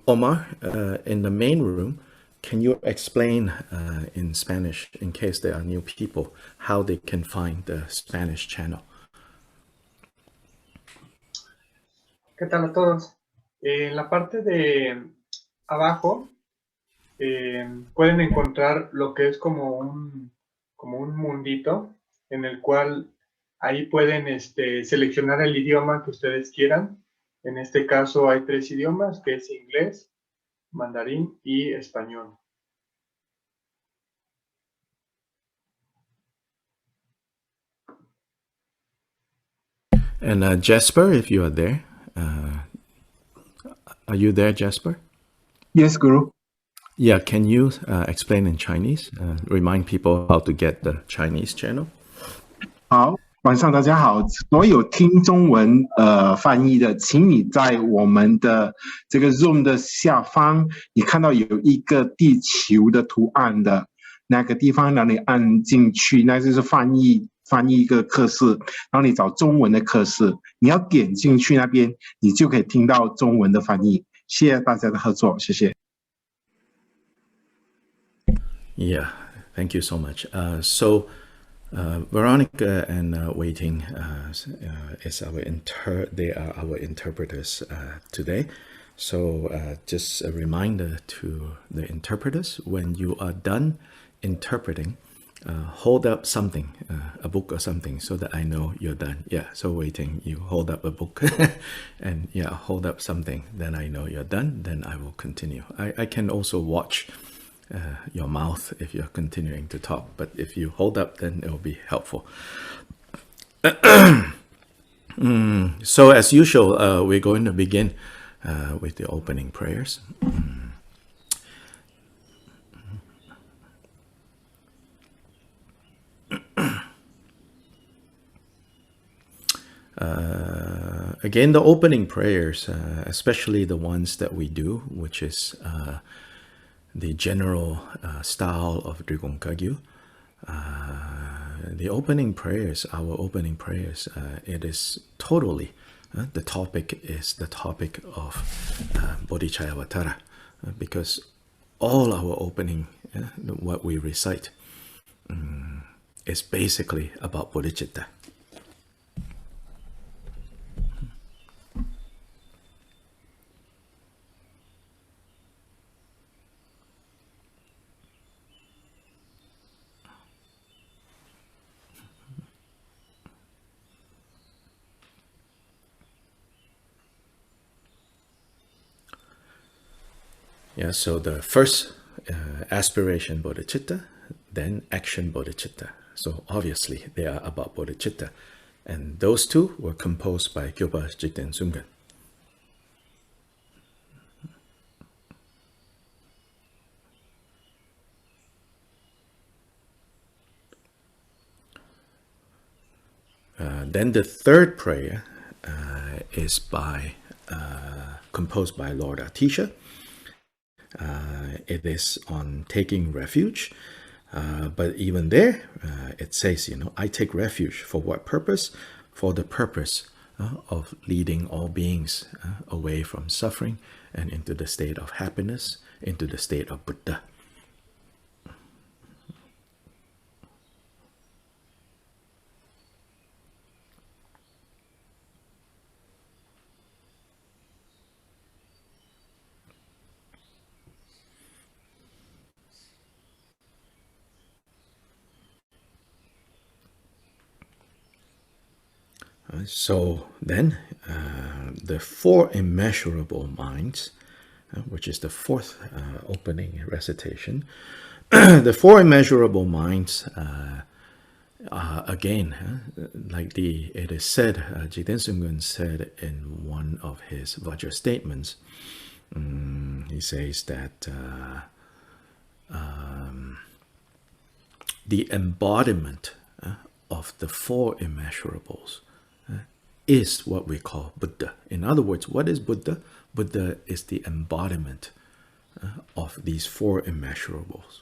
Omar, in the main room, can you explain in Spanish, in case there are new people, how they can find the Spanish channel? ¿Qué tal a todos? En la parte de abajo pueden encontrar lo que es como un mundito en el cual ahí pueden seleccionar el idioma que ustedes quieran. En este caso hay 3 idiomas, que es inglés, mandarín y español. And Jasper, if you are there, are you there, Jasper? Yes, Guru. Yeah, can you explain in Chinese? Remind people how to get the Chinese channel. 好，晚上大家好，所有听中文翻译的，请你在我们的这个 Zoom 的下方，你看到有一个地球的图案的那个地方，让你按进去，那就是翻译一个课室，然后你找中文的课室，你要点进去那边，你就可以听到中文的翻译。谢谢大家的合作，谢谢。Yeah, thank you so much. So Veronica and Wei Ting is they are our interpreters today. So just a reminder to the interpreters, when you are done interpreting, hold up something, a book or something, so that I know you're done. Yeah, so Wei Ting, you hold up a book and yeah, hold up something, then I know you're done, then I will continue. I can also watch your mouth if you're continuing to talk, but if you hold up, then it will be helpful. So as usual, we're going to begin with the opening prayers. Again, the opening prayers, especially the ones that we do, which is the general style of Drigong Kagyu. The opening prayers, our opening prayers, it is totally, the topic is the topic of Bodhicharyavatara, because all our opening, what we recite, is basically about bodhicitta. Yeah, so the first aspiration bodhicitta, then action bodhicitta. So obviously they are about bodhicitta. And those two were composed by Kyopa Jigten Sumgen. Then the third prayer is composed by Lord Atisha. It is on taking refuge, but even there it says, I take refuge for what purpose? For the purpose of leading all beings away from suffering and into the state of happiness, into the state of Buddha. So then, the four immeasurable minds, which is the fourth opening recitation, the four immeasurable minds, again, like it is said, Jigten Sumgen said in one of his Vajra statements, he says that the embodiment of the four immeasurables is what we call Buddha. In other words, what is Buddha? Buddha is the embodiment of these four immeasurables.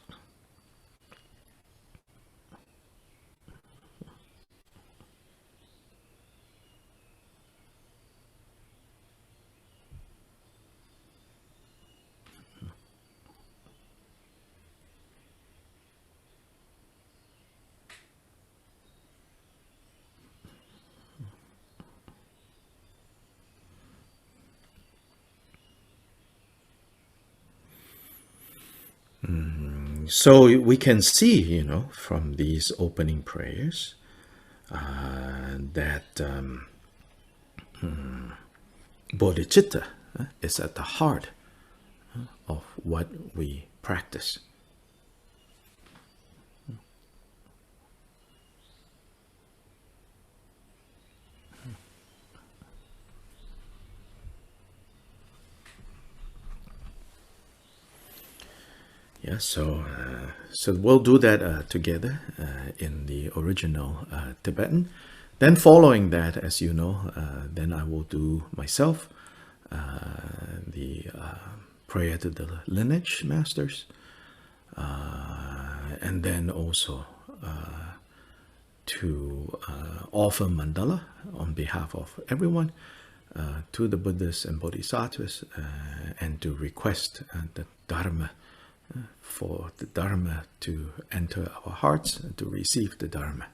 So we can see, from these opening prayers that bodhicitta is at the heart of what we practice. Yeah, so we'll do that together in the original Tibetan. Then following that, as you know, then I will do myself the prayer to the lineage masters, and then also to offer mandala on behalf of everyone to the Buddhas and Bodhisattvas, and to request the Dharma, for the Dharma to enter our hearts and to receive the Dharma.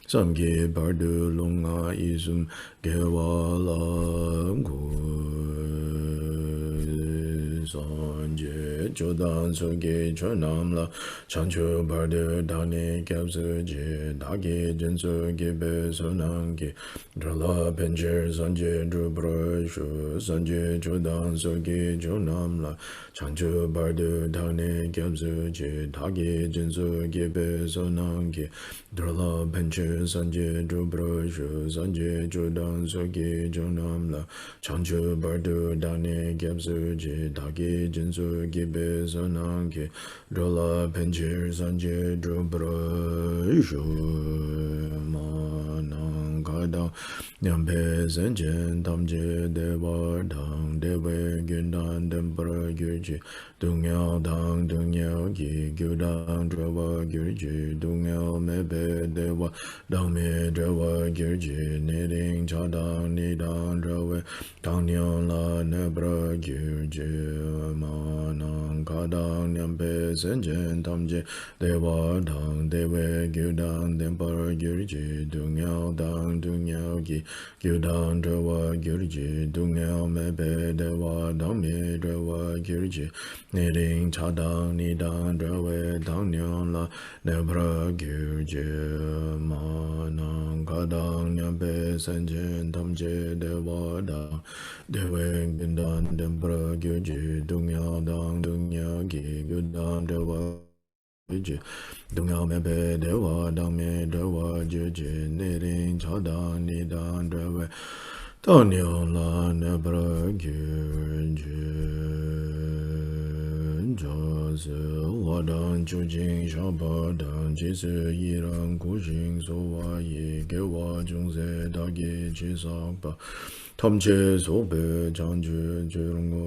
Samge bardu lunga isum gewala sanje jodan soge chonamla chancho bardu dani kapsu je dagi jinsu gebe sonangi drala pencher sanje drupra shu sanje jodan soge chonamla chancho bardu dani kapsu je dagi jinsu gebe sonangi drala pencher sanje drupra shu sanje jodan soge chonamla chancho bardu dani kapsu je dagi jinsu gebe sonangi drala pencher sanje drupra shu manang kadang nyampe senchen tamje dewa dang dewe gyundan dempra gyurji dungyao dang dungyao gi gyudang drawa gyurji dungyao mebe dewa dang me drawa gyurji niring chadang nidang drawe dang nyang la nebra gyurji manang kadang nyampe senchen tamje dewa dang dewe gyudang dempra gyurji dungyao dang dungyao gi gyudang drawa gyurji dungyao mebe dewa dang me drawa gyurji niring chadang nidang drawe dang nyang la nebra gyurji manang kadang nyampe senchen tamje dewa dang dewe gyudang dempra gyurji dungyao dang dungyao gi gyudang drawa dungyao mebe dewa dang me drawa gyurji niring chadang nidang drawe dang nyang la nebra gyurji jase wadang chujing shabadang jise yirang kushing sowa ye gewa jungse dagi chisakpa tomche sobe changju jirungo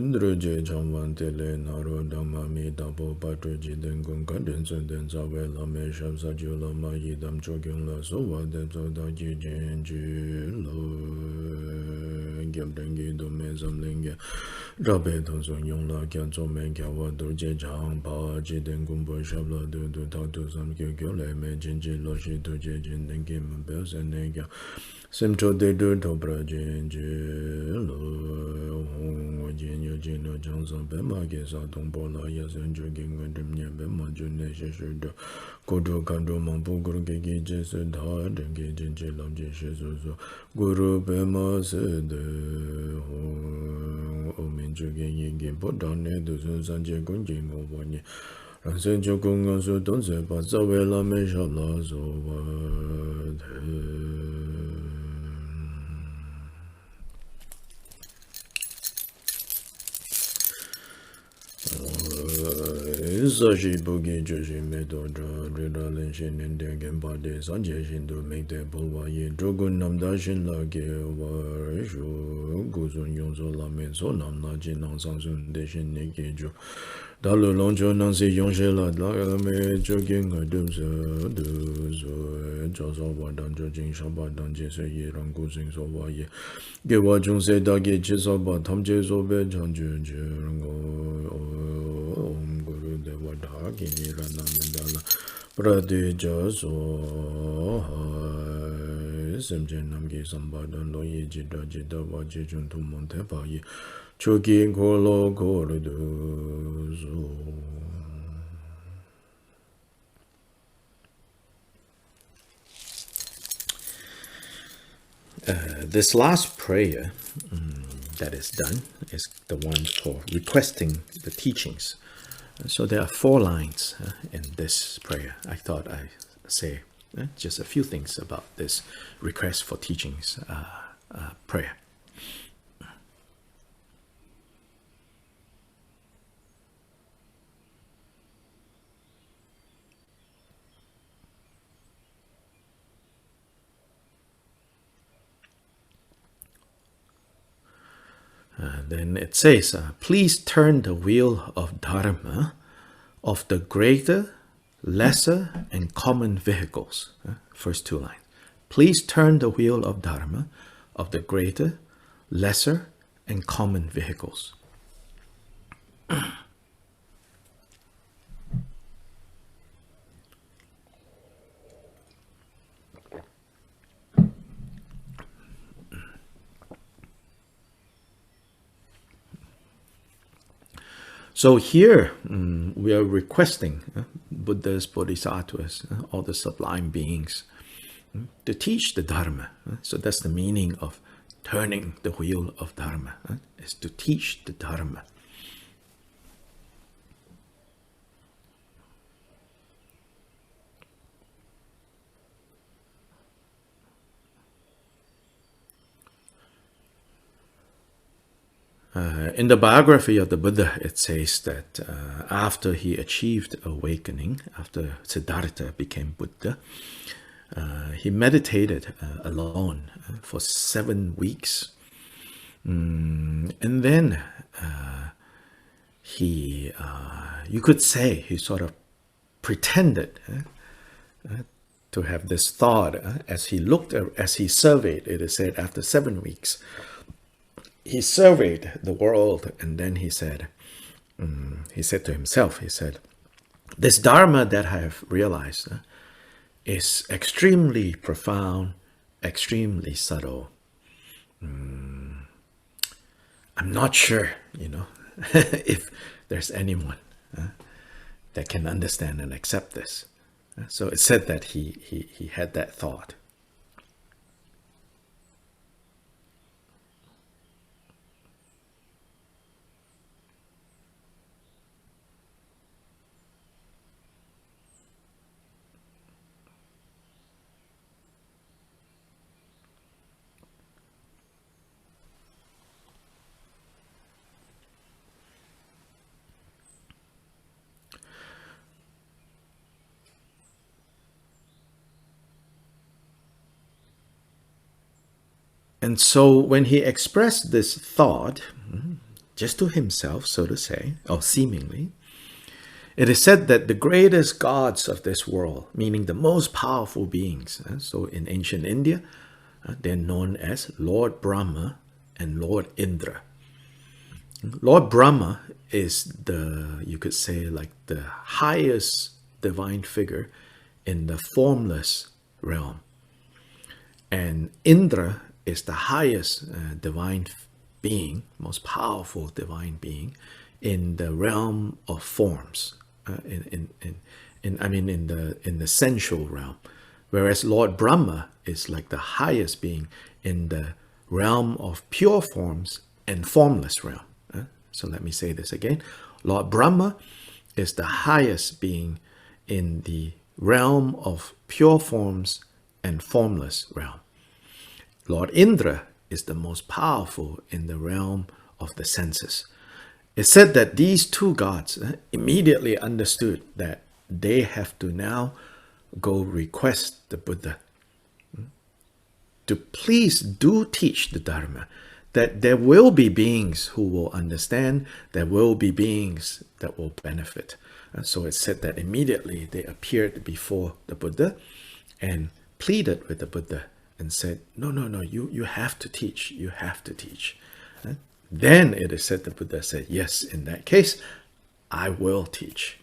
Druje Jamwan Tele Naro Damami Dabo Patruji Dengun Kanden Sunden Zawe Lame Shab Sajula Mayi Dam Chogyun La Sowa Debso Daji Jenju Lo Gyabdengi Dome Zamlinga Rabe Tonson Yung La Kyan Zomen Kyawa Druje Jang Pa Ji Dengun Bo Shab La Du Du Tatu Sam Kyo Kyo Le Me Jinji Lo Shi Tuje Jin Dengi Mbe Sen Negya Simcho de du to prajen je lo hong jin yu jin no jang san pe ma ge sa tong po la ya sen ju ge ngwen dim nyen pe ma ju ne she she do ko do kan do ma bu gu ge ge je se da de ge jin je lam je she so so guru pe ma se de hong o min ju ge yin ge po da ne du sun san je gun ji mo bo ni ran sen ju gung ga su don se pa za we la me sha la so wa de Sashi Bugi Joshi Medo Rida Lenshin and Dengen Bade Sanje Shindu make the Bulwa Ye Drogun Namda Shin Lage Warishu Guzun Yonzo Lamen So Nam Najin Nang Sansun Deshin Nekejo Dalu Lonjo Nansi Yonshela Lame Jogging Adumsa Duzo Joso Wadan Jojing Shabadan Jese Yerang Guzing So Waye Gewa Jungse Dagi Chisoba Tamje Sobe Janju Jirango Om Guru Deva Dhagi Ranamindala Prade Jaso Semjen Namgi Sambadan Loye Jida Jida Vaji Juntu Montepaye Choki Golo Gordo This last prayer that is done is the one for requesting the teachings. So there are 4 lines in this prayer. I thought I'd say just a few things about this request for teachings prayer. Then it says, please turn the wheel of Dharma of the greater, lesser, and common vehicles. First 2 lines. Please turn the wheel of Dharma of the greater, lesser, and common vehicles. So here we are requesting Buddhas, Bodhisattvas, all the sublime beings to teach the Dharma. So that's the meaning of turning the wheel of Dharma, is to teach the Dharma. In the biography of the Buddha, it says that after he achieved awakening, after Siddhartha became Buddha, he meditated alone for 7 weeks. And then you could say, he sort of pretended to have this thought as he looked, as he surveyed, it is said, after 7 weeks. He surveyed the world, and then he said to himself, he said, this Dharma that I have realized is extremely profound, extremely subtle. I'm not sure, if there's anyone that can understand and accept this. So it said that he had that thought. And so when he expressed this thought, just to himself, so to say, or seemingly, it is said that the greatest gods of this world, meaning the most powerful beings, so in ancient India, they're known as Lord Brahma and Lord Indra. Lord Brahma is the, you could say, like the highest divine figure in the formless realm. And Indra is the highest divine being, most powerful divine being in the realm of forms, in the sensual realm. Whereas Lord Brahma is like the highest being in the realm of pure forms and formless realm. So let me say this again. Lord Brahma is the highest being in the realm of pure forms and formless realm. Lord Indra is the most powerful in the realm of the senses. It's said that these two gods immediately understood that they have to now go request the Buddha to please do teach the Dharma, that there will be beings who will understand, there will be beings that will benefit. So it's said that immediately they appeared before the Buddha and pleaded with the Buddha and said, no, you have to teach, you have to teach. Then it is said the Buddha said, yes, in that case, I will teach.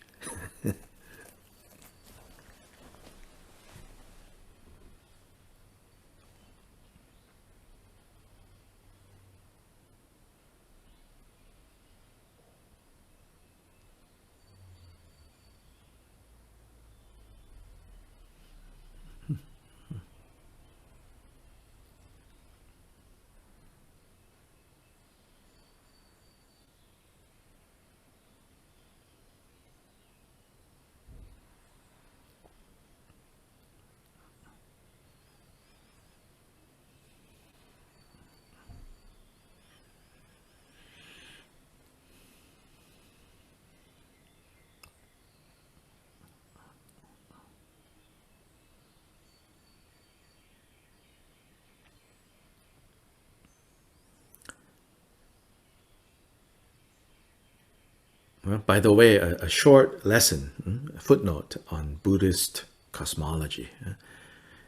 Well, by the way, a short lesson, a footnote on Buddhist cosmology.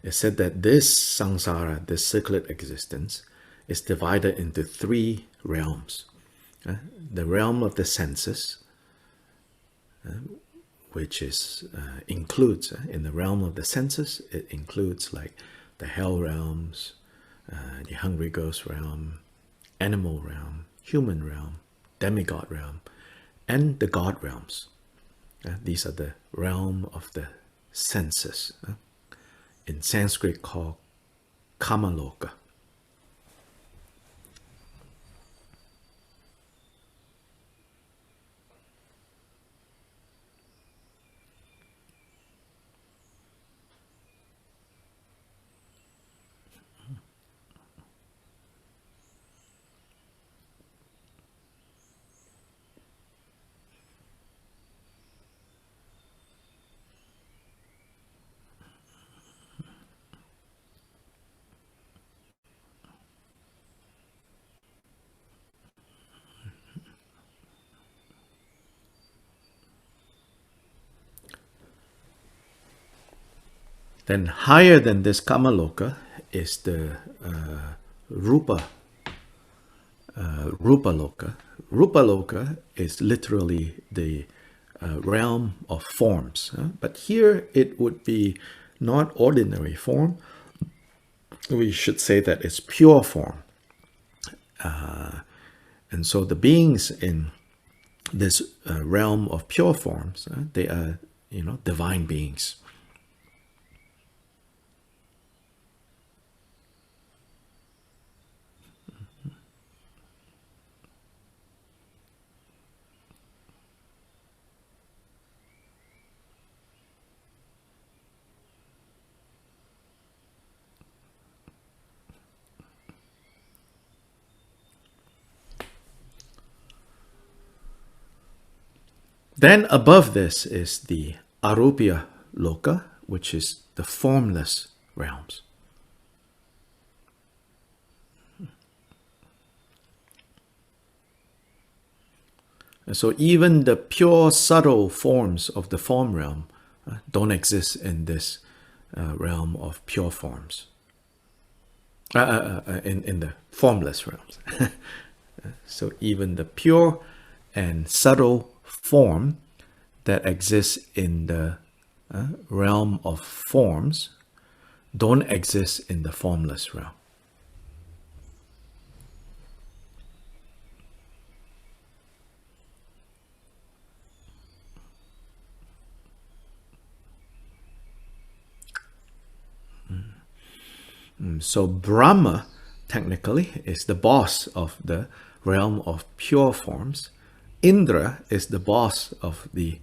It said that this samsara, this circlet existence, is divided into three realms. The realm of the senses, which is includes, in the realm of the senses, it includes like the hell realms, the hungry ghost realm, animal realm, human realm, demigod realm, and the God realms. These are the realm of the senses. In Sanskrit called Kamaloka. Then higher than this Kamaloka is the Rupa Loka. Rupa Loka is literally the realm of forms. But here it would be not ordinary form. We should say that it's pure form. And so the beings in this realm of pure forms, they are, divine beings. Then above this is the Arupya Loka, which is the formless realms. So even the pure subtle forms of the form realm don't exist in this realm of pure forms, in the formless realms. So even the pure and subtle form that exists in the realm of forms don't exist in the formless realm. So Brahma, technically, is the boss of the realm of pure forms. Indra is the boss of the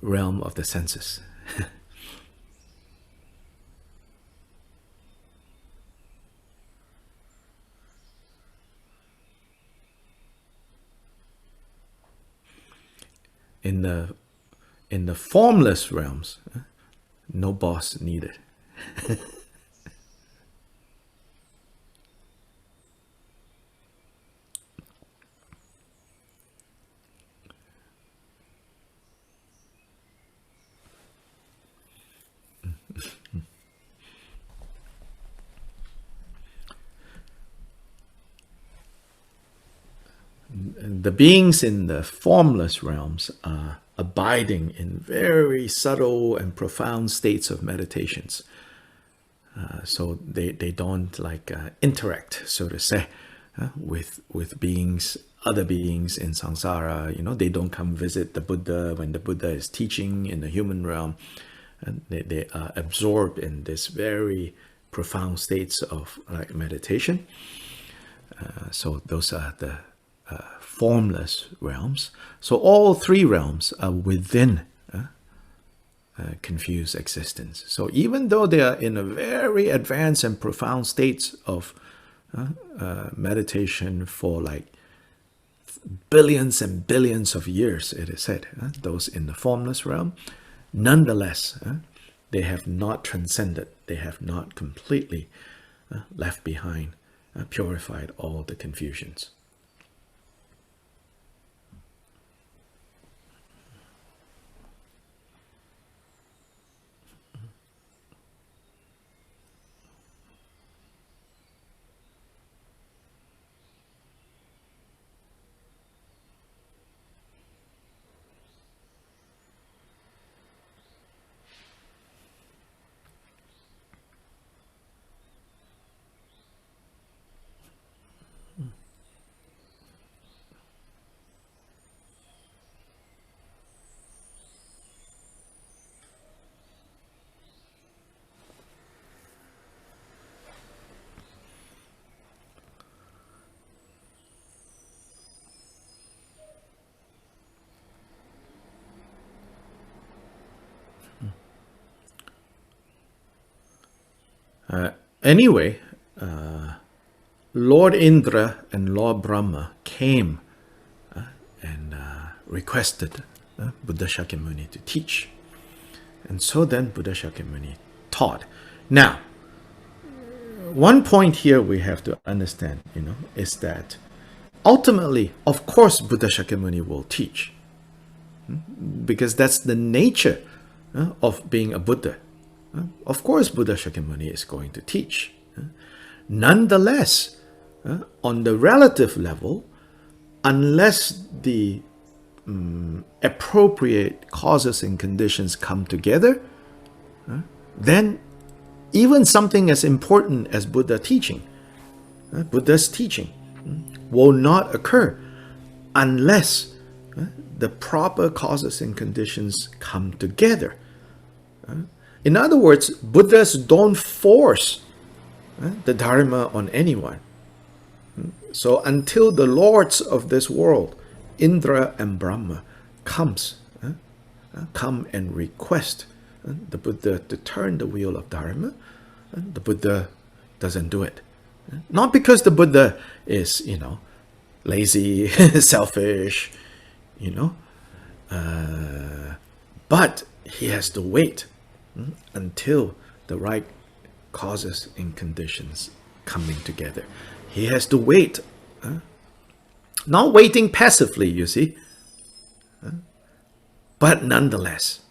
realm of the senses. In the formless realms, no boss needed. The beings in the formless realms are abiding in very subtle and profound states of meditations. So they don't like interact, so to say, with beings, other beings in samsara. You know, they don't come visit the Buddha when the Buddha is teaching in the human realm. And they are absorbed in this very profound states of like meditation. So those are the formless realms. So all three realms are within confused existence. So even though they are in a very advanced and profound states of meditation for like billions and billions of years, it is said, those in the formless realm, nonetheless, they have not transcended, they have not completely left behind, purified all the confusions. Anyway, Lord Indra and Lord Brahma came and requested Buddha Shakyamuni to teach. And so then Buddha Shakyamuni taught. Now, one point here we have to understand, is that ultimately, of course, Buddha Shakyamuni will teach. Because that's the nature of being a Buddha. Of course, Buddha Shakyamuni is going to teach. Nonetheless, on the relative level, unless the appropriate causes and conditions come together, then even something as important as Buddha's teaching will not occur unless the proper causes and conditions come together. In other words, Buddhas don't force the Dharma on anyone. So until the lords of this world, Indra and Brahma, come and request the Buddha to turn the wheel of Dharma, the Buddha doesn't do it. Not because the Buddha is, lazy, selfish, but he has to wait until the right causes and conditions coming together. He has to wait, not waiting passively, you see, But nonetheless,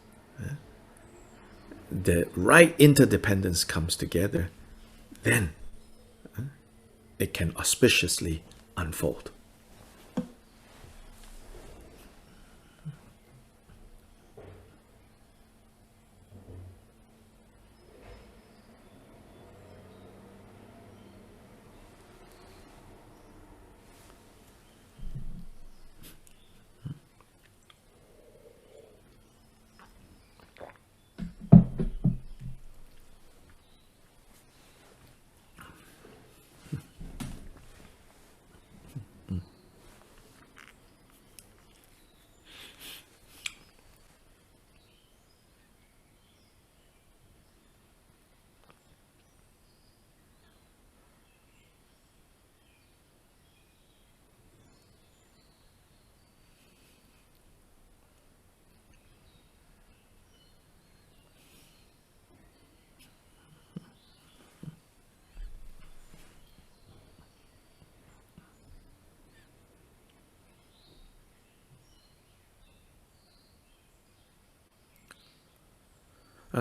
the right interdependence comes together, then it can auspiciously unfold.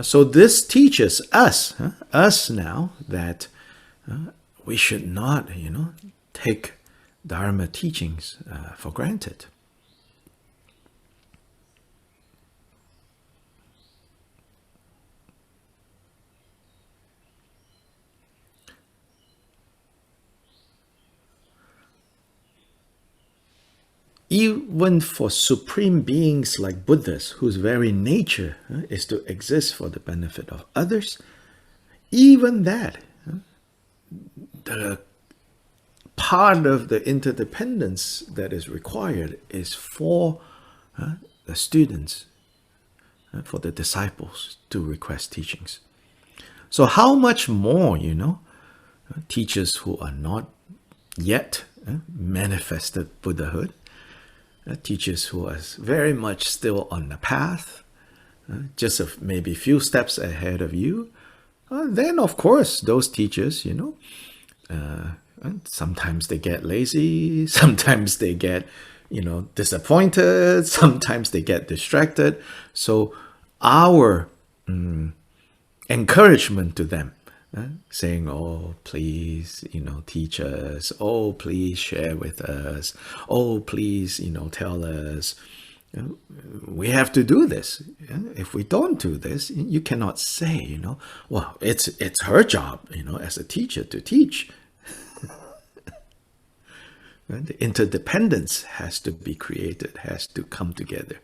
So this teaches us, us now, that we should not, take Dharma teachings for granted. Even for supreme beings like Buddhas, whose very nature is to exist for the benefit of others, even that, the part of the interdependence that is required is for the students, for the disciples to request teachings. So how much more, teachers who are not yet manifested Buddhahood, teachers who are very much still on the path, just maybe a few steps ahead of you, then of course those teachers, sometimes they get lazy, sometimes they get, disappointed, sometimes they get distracted. So our encouragement to them, saying, oh, please, teach us. Oh, please share with us. Oh, please, tell us. We have to do this. If we don't do this, you cannot say, well, it's her job, as a teacher to teach. The interdependence has to be created, has to come together.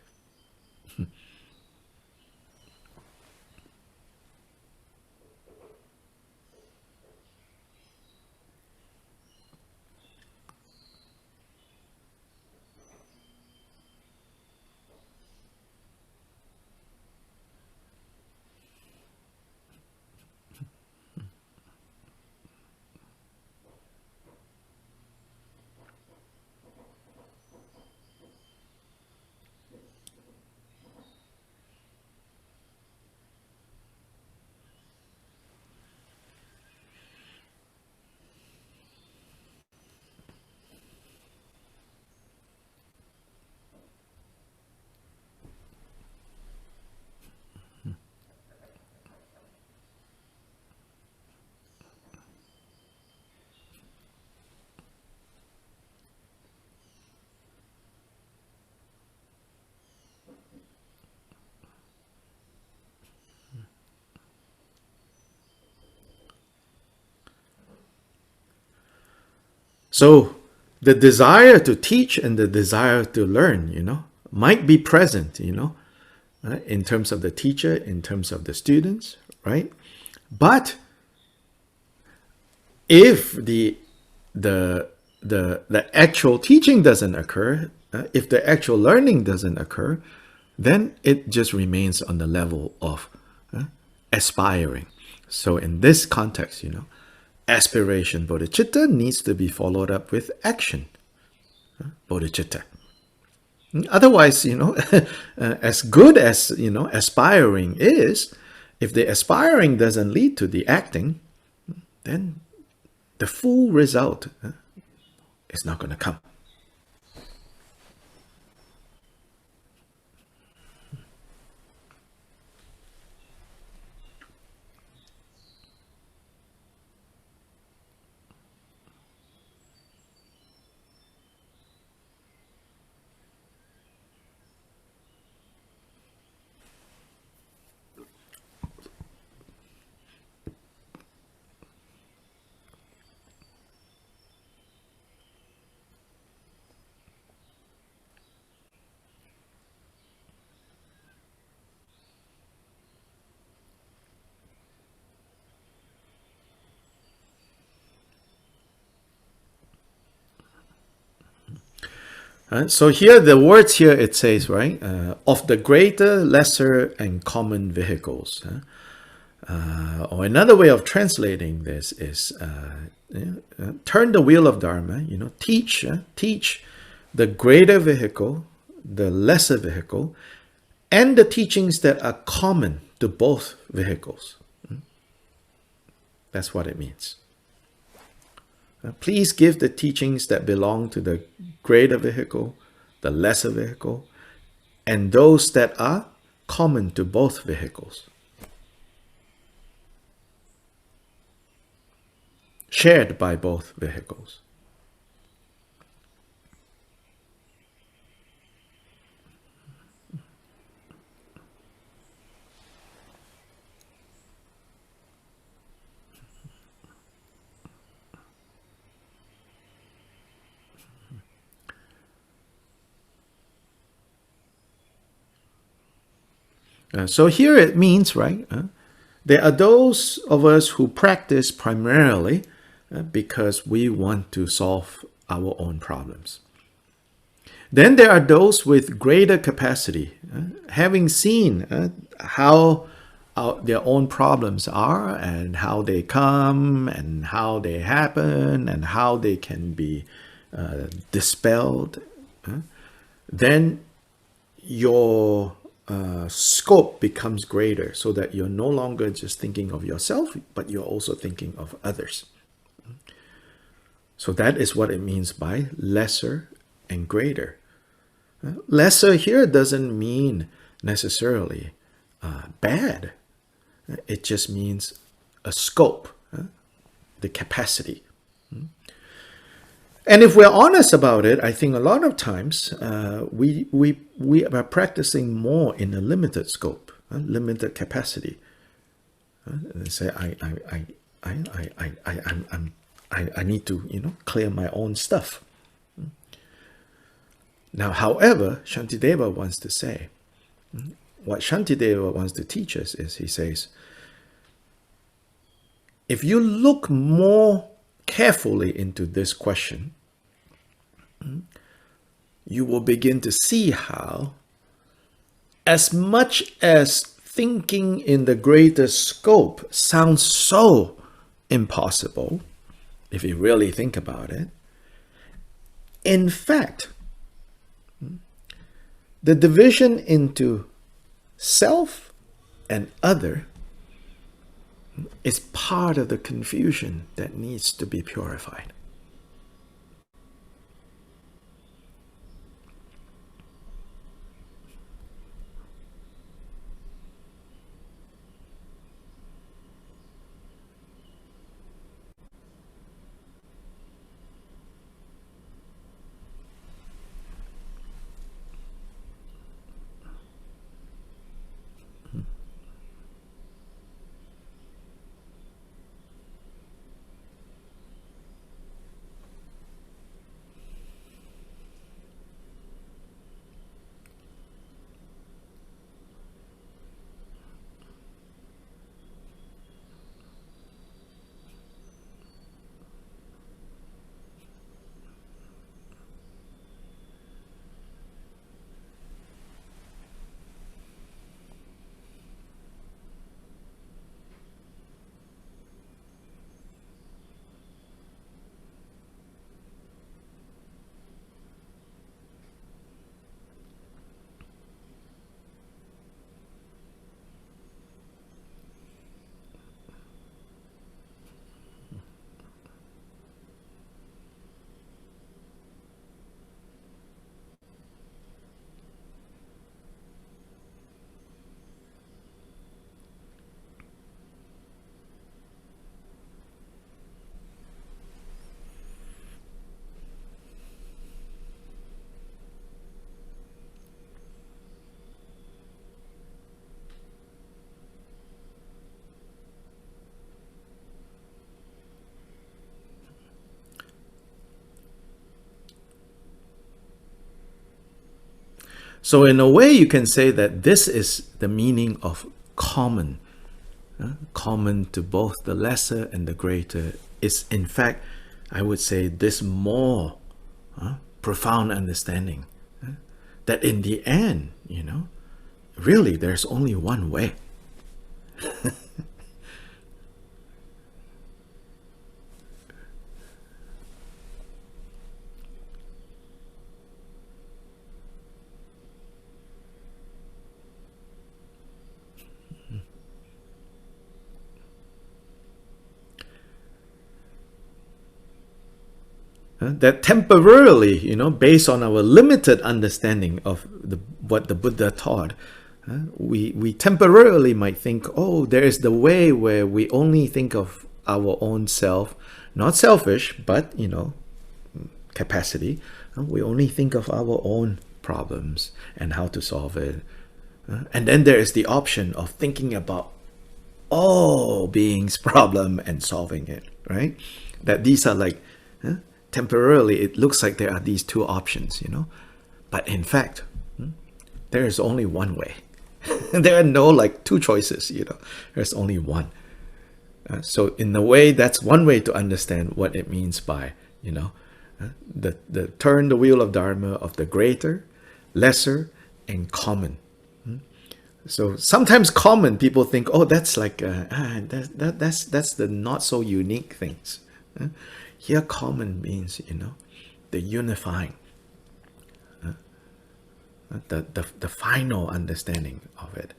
So the desire to teach and the desire to learn, might be present, in terms of the teacher, in terms of the students, right? But if the actual teaching doesn't occur, if the actual learning doesn't occur, then it just remains on the level of aspiring. So in this context, aspiration, bodhicitta, needs to be followed up with action, bodhicitta. Otherwise, as good as, aspiring is, if the aspiring doesn't lead to the acting, then the full result is not going to come. So here, the words here, it says, right, of the greater, lesser, and common vehicles. Or another way of translating this is turn the wheel of Dharma, teach the greater vehicle, the lesser vehicle, and the teachings that are common to both vehicles. That's what it means. Please give the teachings that belong to the greater vehicle, the lesser vehicle, and those that are common to both vehicles. Shared by both vehicles. So here it means, right, there are those of us who practice primarily because we want to solve our own problems. Then there are those with greater capacity, having seen how their own problems are and how they come and how they happen and how they can be dispelled. Then your scope becomes greater, so that you're no longer just thinking of yourself, but you're also thinking of others. So that is what it means by lesser and greater. Lesser here doesn't mean necessarily bad. It just means a scope, the capacity. And if we're honest about it, I think a lot of times we are practicing more in a limited scope, limited capacity. And say, I need to, clear my own stuff. Now, however, Shantideva wants to say, what Shantideva wants to teach us is, he says, if you look more carefully into this question, you will begin to see how, as much as thinking in the greater scope sounds so impossible, if you really think about it, in fact, the division into self and other is part of the confusion that needs to be purified. So in a way, you can say that this is the meaning of common. Common to both the lesser and the greater is, in fact, I would say, this more profound understanding that in the end, really there's only one way. That temporarily, based on our limited understanding of what the Buddha taught, we temporarily might think, oh, there is the way where we only think of our own self, not selfish, but, capacity. We only think of our own problems and how to solve it. And then there is the option of thinking about all beings' problem and solving it, right? That these are like, temporarily, it looks like there are these two options, but in fact, there is only one way. There are no like two choices, there's only one. So in a way, that's one way to understand what it means by, the turn the wheel of Dharma of the greater, lesser, and common. So sometimes common, people think, oh, that's like that's the not so unique things. Here, common means, the unifying, the final understanding of it.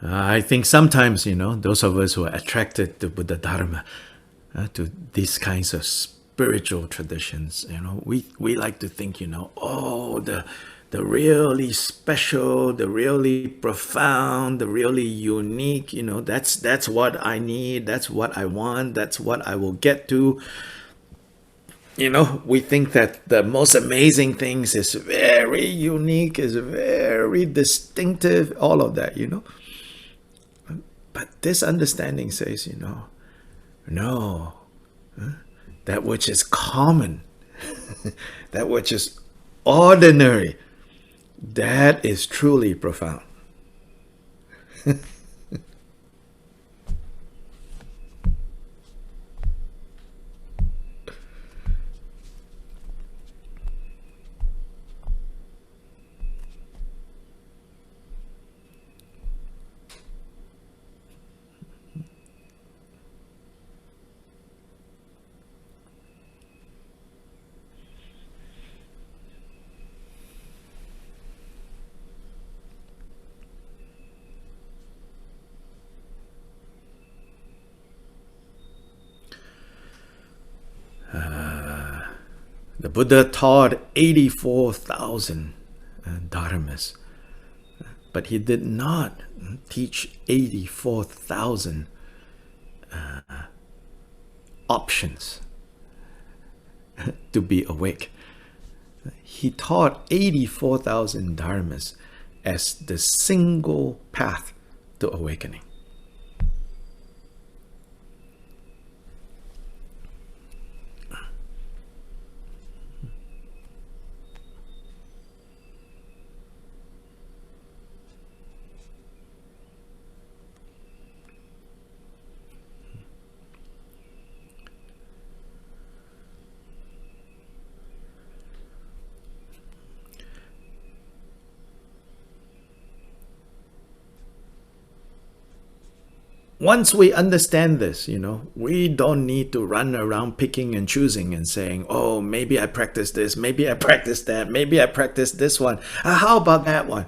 I think sometimes, those of us who are attracted to Buddha Dharma, to these kinds of spiritual traditions, we like to think, oh, the really special, the really profound, the really unique, that's what I need, that's what I want, that's what I will get to. We think that the most amazing things is very unique, is very distinctive, all of that, But this understanding says, no, that which is common, that which is ordinary, that is truly profound. The Buddha taught 84,000 dharmas, but he did not teach 84,000 options to be awake. He taught 84,000 dharmas as the single path to awakening. once we understand this, we don't need to run around picking and choosing and saying, oh, maybe I practice this, maybe I practice that, maybe I practice this one. How about that one?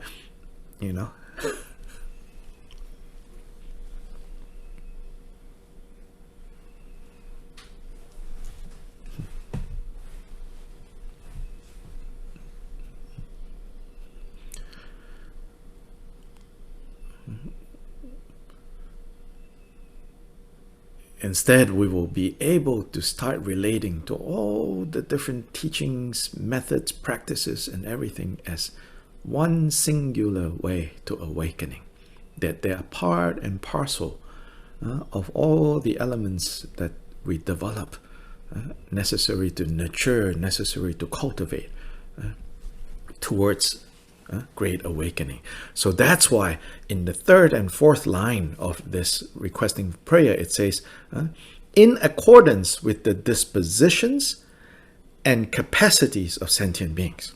Instead, we will be able to start relating to all the different teachings, methods, practices, and everything as one singular way to awakening. That they are part and parcel of all the elements that we develop, necessary to nurture, necessary to cultivate towards great awakening. So that's why in the third and fourth line of this requesting prayer, it says, in accordance with the dispositions and capacities of sentient beings.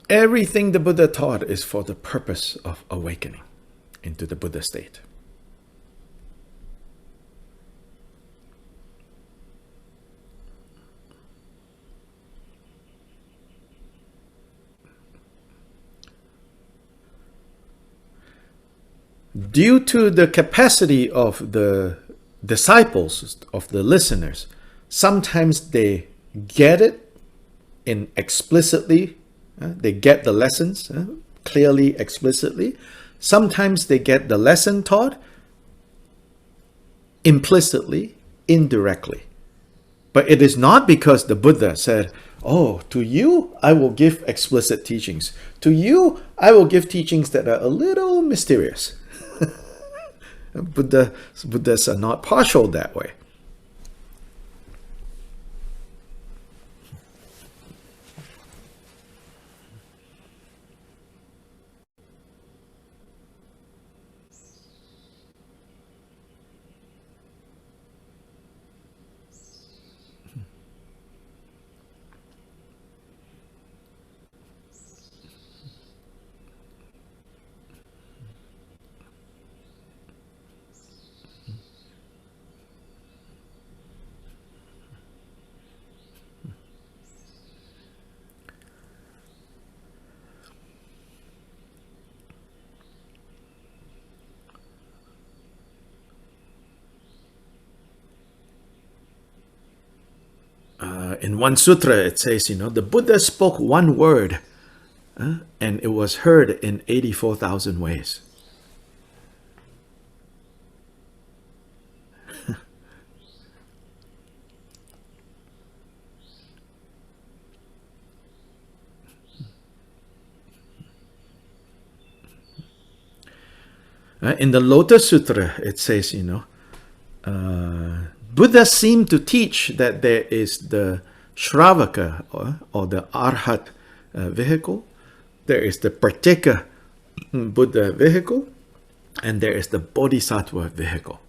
Everything the Buddha taught is for the purpose of awakening into the Buddha state. Due to the capacity of the disciples, of the listeners, sometimes they get it in explicitly. They get the lessons clearly, explicitly. Sometimes they get the lesson taught implicitly, indirectly. But it is not because the Buddha said, oh, to you, I will give explicit teachings. To you, I will give teachings that are a little mysterious. Buddhas are not partial that way. In one sutra, it says, the Buddha spoke one word and it was heard in 84,000 ways. In the Lotus Sutra, it says, Buddha seemed to teach that there is the Shravaka or the Arhat vehicle, there is the Pratyeka Buddha vehicle, and there is the Bodhisattva vehicle.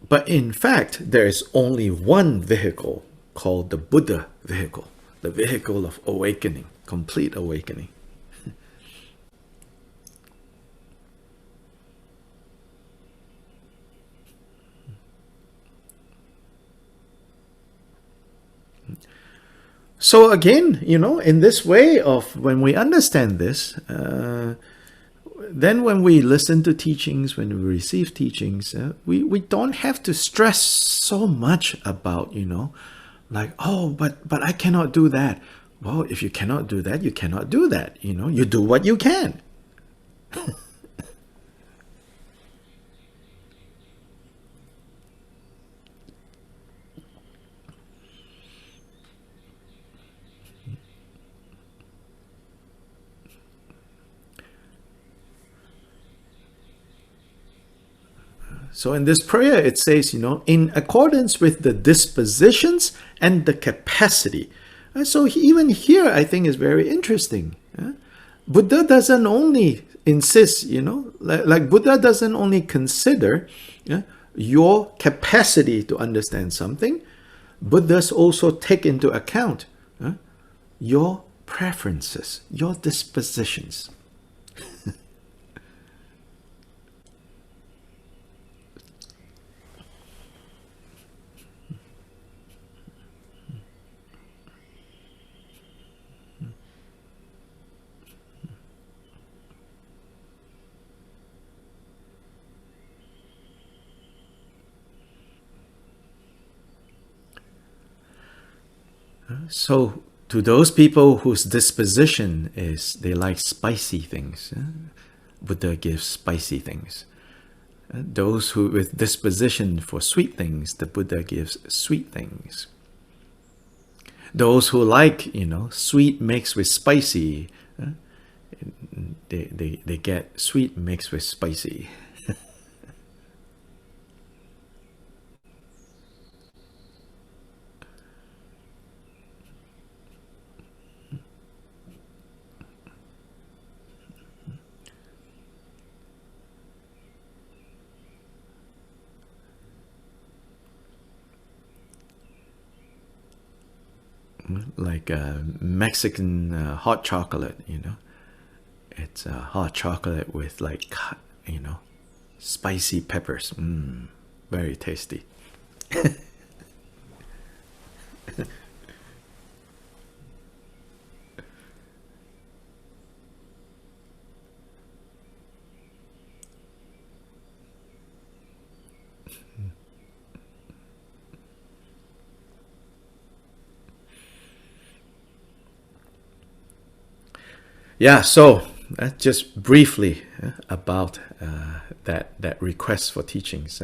But in fact, there is only one vehicle called the Buddha vehicle, the vehicle of awakening, complete awakening. So again, in this way of when we understand this, then when we listen to teachings, when we receive teachings, we don't have to stress so much about, like, oh, but I cannot do that. Well, if you cannot do that, you cannot do that. You do what you can. So in this prayer, it says, in accordance with the dispositions and the capacity. So even here, I think is very interesting. Buddha doesn't only insist, like Buddha doesn't only consider your capacity to understand something. Buddhas also take into account your preferences, your dispositions. So to those people whose disposition is they like spicy things, Buddha gives spicy things. Those who with disposition for sweet things, the Buddha gives sweet things. Those who like, sweet mixed with spicy, they get sweet mixed with spicy. Like Mexican hot chocolate, it's hot chocolate with like, spicy peppers. Very tasty. Yeah, so just briefly about that request for teachings.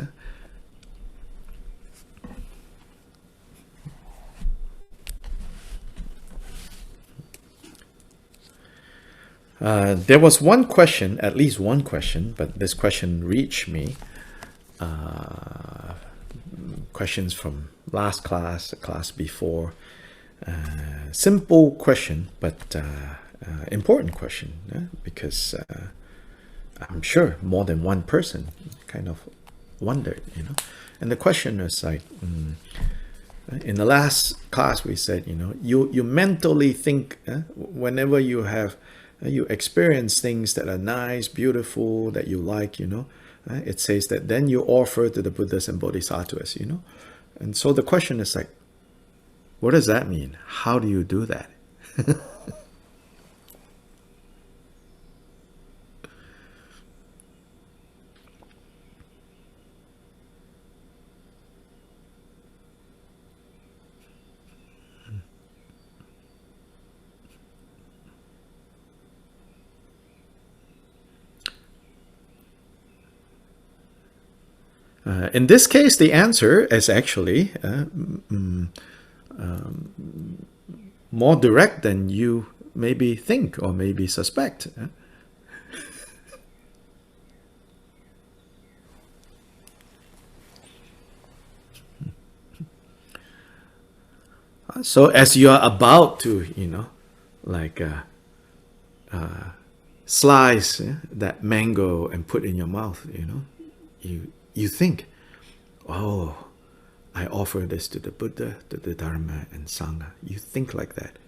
There was one question, at least one question, but this question reached me. Questions from last class, the class before. Simple question, but important question, because I'm sure more than one person kind of wondered, And the question is like, in the last class we said, you mentally think whenever you have you experience things that are nice, beautiful, that you like, it says that then you offer to the Buddhas and Bodhisattvas, And so the question is like, what does that mean? How do you do that? In this case, the answer is actually more direct than you maybe think or maybe suspect. So as you are about to, like slice that mango and put in your mouth, you think, oh, I offer this to the Buddha, to the Dharma and Sangha. You think like that.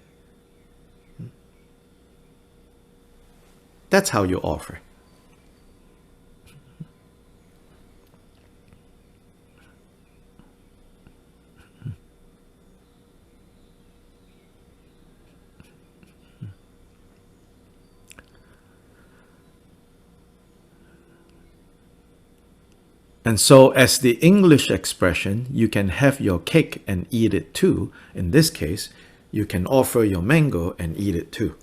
That's how you offer. And so as the English expression, you can have your cake and eat it too. In this case, you can offer your mango and eat it too.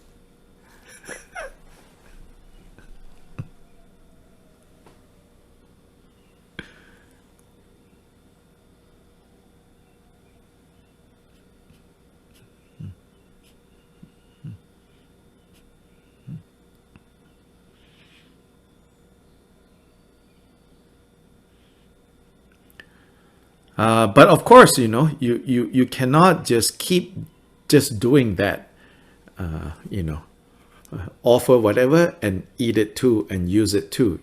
But of course, you cannot just keep just doing that, offer whatever and eat it too and use it too,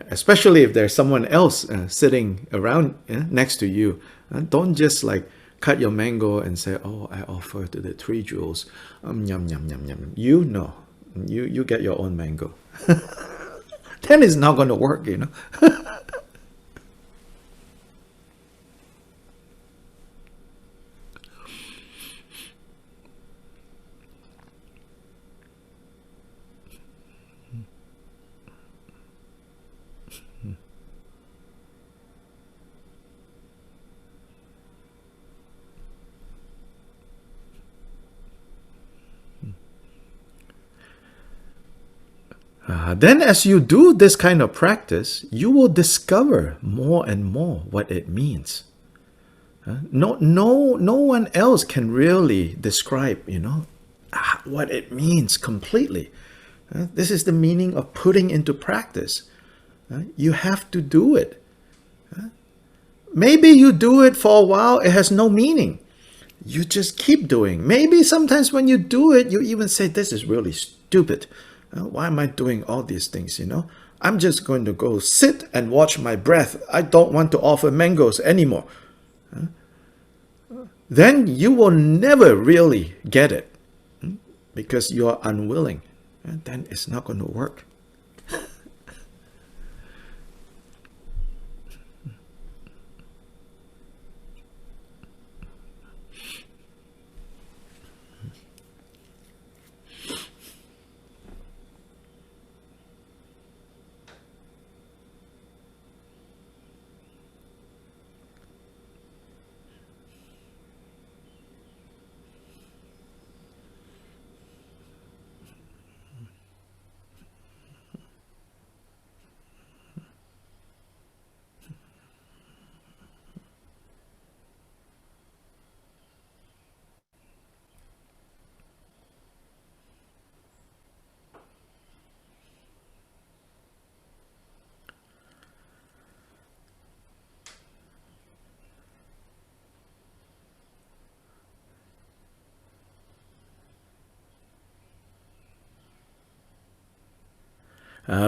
especially if there's someone else sitting around next to you. Don't just like cut your mango and say, oh, I offer to the three jewels. Yum, yum, yum, yum. You get your own mango. Then it's not going to work, Then as you do this kind of practice, you will discover more and more what it means. No one else can really describe, what it means completely. This is the meaning of putting into practice. You have to do it. Maybe you do it for a while, it has no meaning. You just keep doing. Maybe sometimes when you do it, you even say, this is really stupid. Why am I doing all these things, I'm just going to go sit and watch my breath. I don't want to offer mangoes anymore. Then you will never really get it because you're unwilling. Then it's not going to work.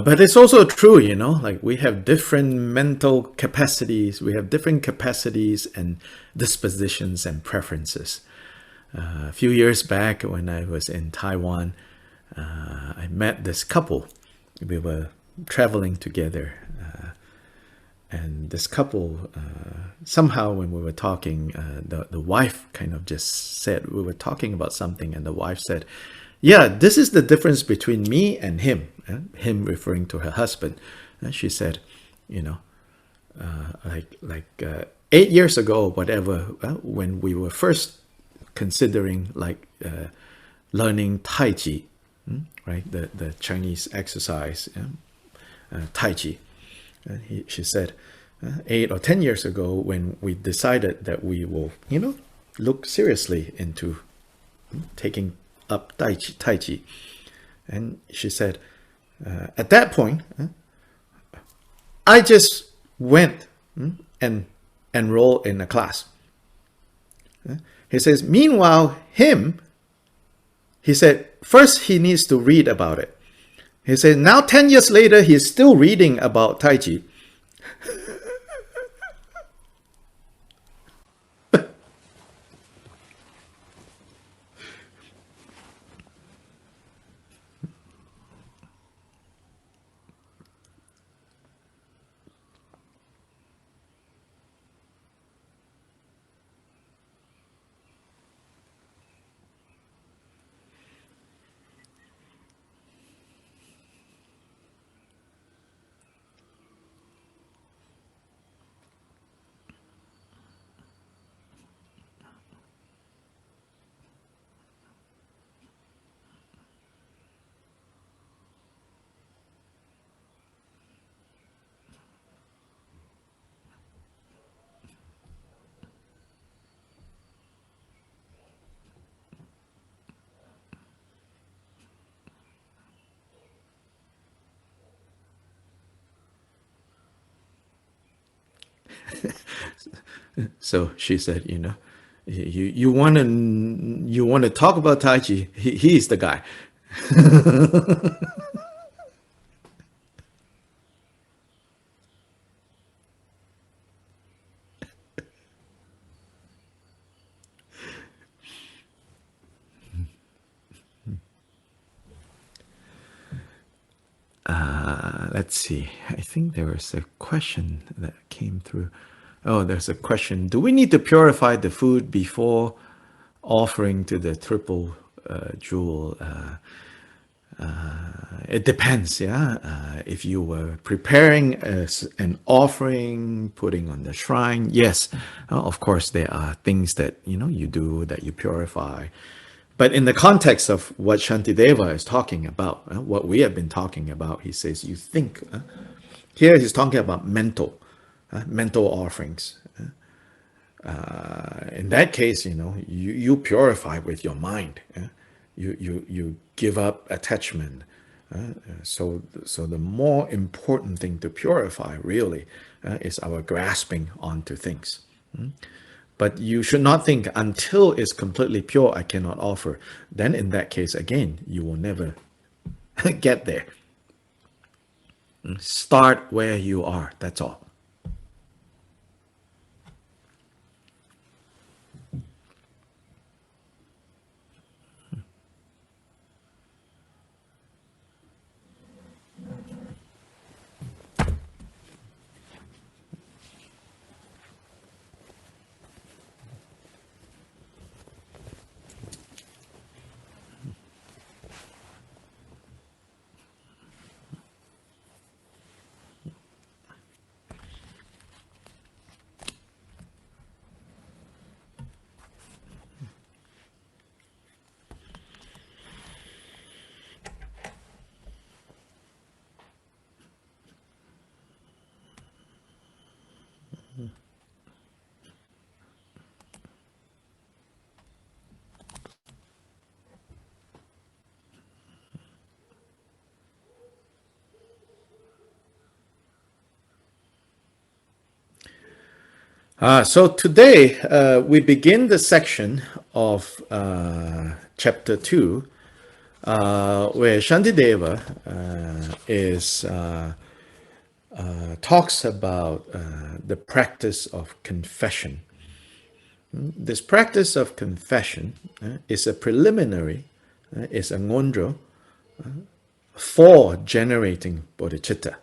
But it's also true, like we have different mental capacities, we have different capacities and dispositions and preferences. A few years back when I was in Taiwan, I met this couple. We were traveling together. And this couple, somehow when we were talking, the wife kind of just said, we were talking about something and the wife said, yeah, this is the difference between me and him. Him referring to her husband. She said, 8 years ago, whatever, when we were first considering learning Tai Chi, right? The Chinese exercise, Tai Chi. She said, 8 or 10 years ago, when we decided that we will, look seriously into taking up Tai Chi. And she said, at that point, I just went and enrolled in a class. He says, meanwhile, he said, first he needs to read about it. He said, now 10 years later, he's still reading about Tai Chi. So she said, you know, you want to talk about Tai Chi, he's the guy. Let's see. I think there was a question that came through. Oh, there's a question. Do we need to purify the food before offering to the triple jewel? It depends, yeah. If you were preparing as an offering, putting on the shrine, yes, of course there are things that you do that you purify. But in the context of what Shantideva is talking about, what we have been talking about, he says, you think. Here he's talking about mental offerings. In that case, you purify with your mind. You give up attachment. So the more important thing to purify really is our grasping onto things. But you should not think until it's completely pure, I cannot offer. Then in that case, again, you will never get there. Start where you are, that's all. So today we begin the section of chapter 2 where Shantideva talks about the practice of confession. This practice of confession is a preliminary, is a ngondro for generating bodhicitta.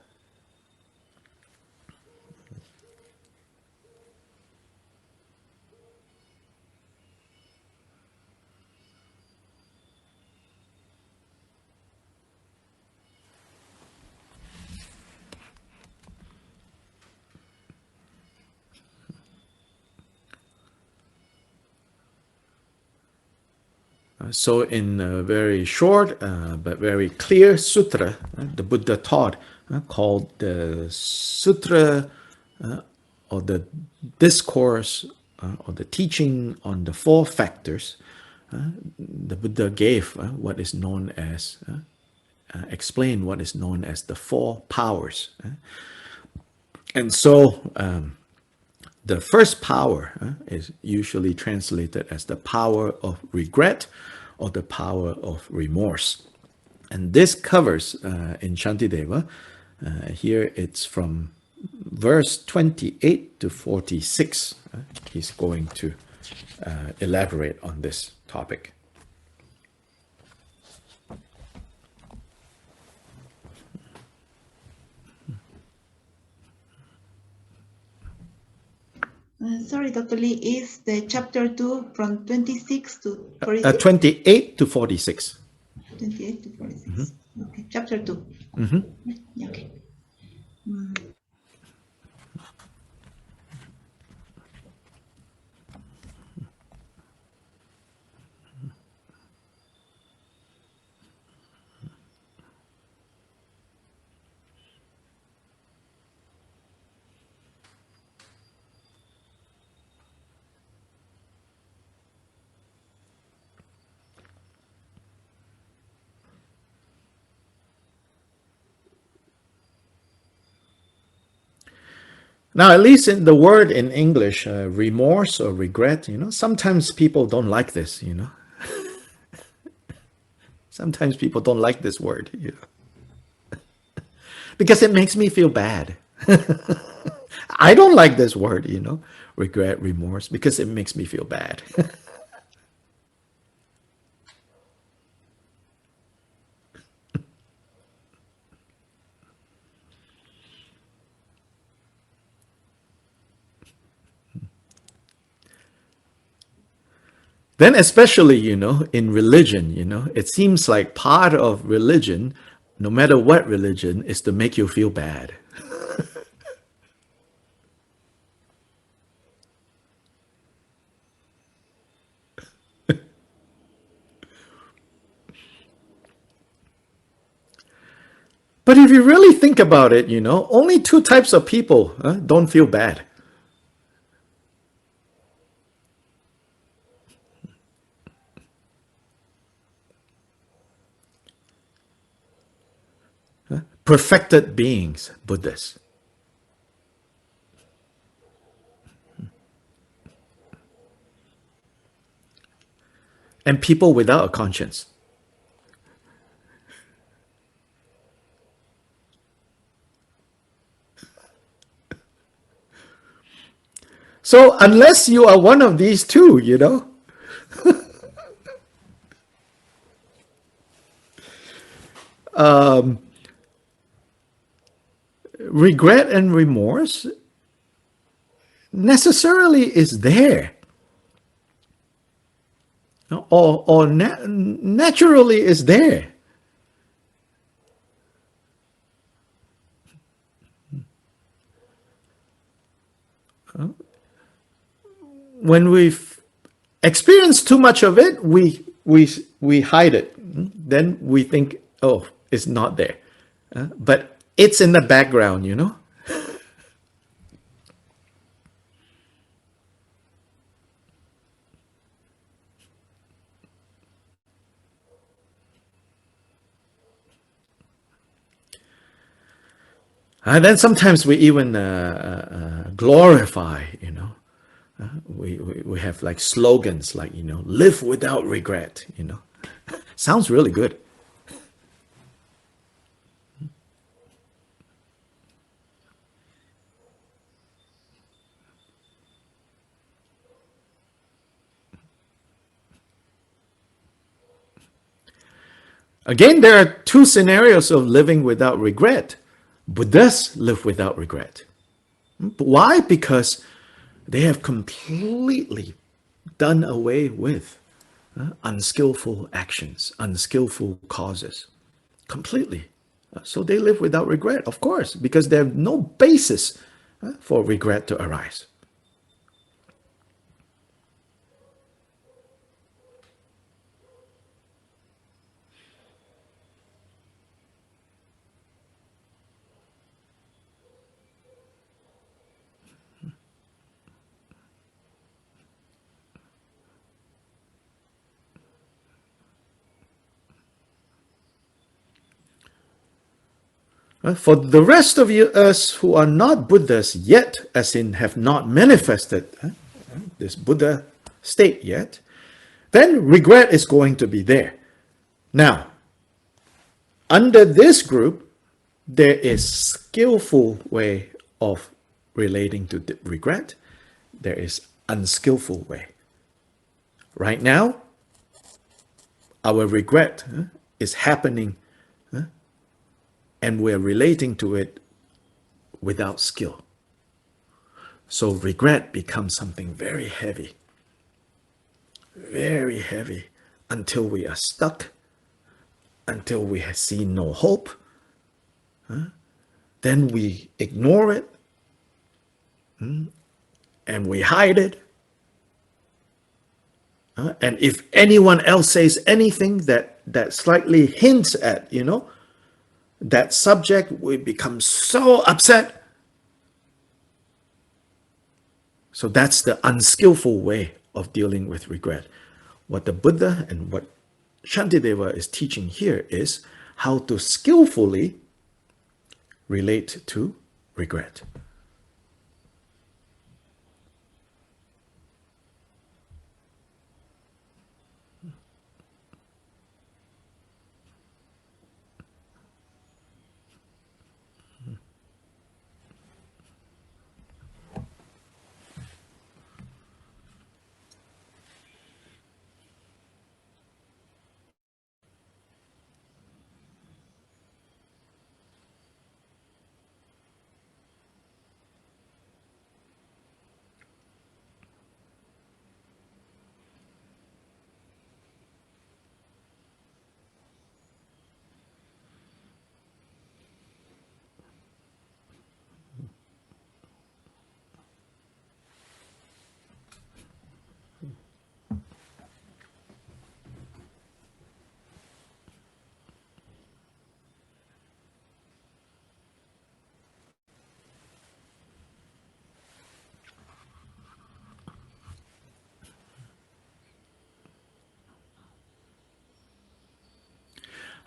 So in a very short but very clear sutra, the Buddha taught, called the Sutra or the Discourse or the Teaching on the Four Factors. The Buddha gave what is known as, explained what is known as the four powers. And so the first power is usually translated as the power of regret or the power of remorse. And this covers in Shantideva, here it's from verse 28 to 46. He's going to elaborate on this topic. Sorry, Dr. Lee, is the chapter 2 from 26 to 46? 28 to 46. 28 to 46. Okay, chapter 2. Yeah, okay. Now, at least in the word in English, remorse or regret, sometimes people don't like this, Sometimes people don't like this word, because it makes me feel bad. I don't like this word, regret, remorse, because it makes me feel bad. Then especially, in religion, it seems like part of religion, no matter what religion, is to make you feel bad. But if you really think about it, only two types of people don't feel bad. Perfected beings, Buddhists. And people without a conscience. So unless you are one of these two, regret and remorse necessarily is there, or naturally is there. When we've experienced too much of it, we hide it. Then we think, oh, it's not there. But it's in the background, And then sometimes we even glorify, we have like slogans like, live without regret, Sounds really good. Again, there are two scenarios of living without regret. Buddhists live without regret. Why? Because they have completely done away with unskillful actions, unskillful causes. Completely. So they live without regret, of course, because they have no basis for regret to arise. For the rest of us who are not Buddhas yet, as in have not manifested this Buddha state yet, then regret is going to be there. Now, under this group, there is skillful way of relating to regret. There is unskillful way. Right now, our regret is happening and we're relating to it without skill. So regret becomes something very heavy, until we are stuck, until we have seen no hope. Then we ignore it and we hide it. And if anyone else says anything that slightly hints at, that subject, we become so upset. So that's the unskillful way of dealing with regret. What the Buddha and what Shantideva is teaching here is how to skillfully relate to regret.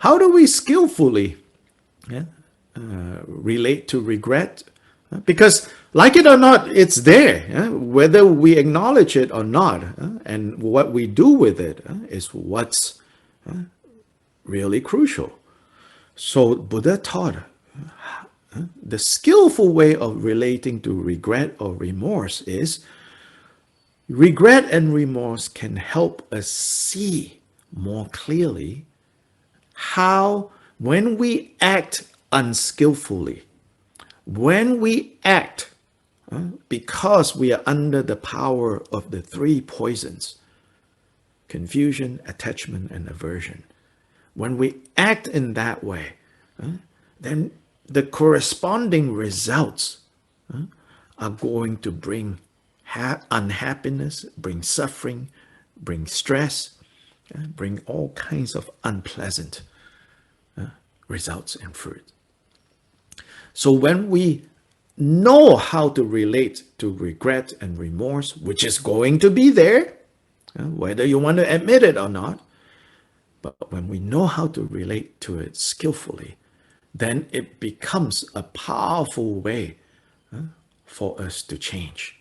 how do we skillfully relate to regret? Because like it or not, it's there, whether we acknowledge it or not. And what we do with it is what's really crucial. So Buddha taught the skillful way of relating to regret or remorse is regret and remorse can help us see more clearly how when we act unskillfully, when we act because we are under the power of the three poisons, confusion, attachment, and aversion, when we act in that way, then the corresponding results are going to bring unhappiness, bring suffering, bring stress, bring all kinds of unpleasant results and fruit. So when we know how to relate to regret and remorse, which is going to be there, whether you want to admit it or not, but when we know how to relate to it skillfully, then it becomes a powerful way for us to change.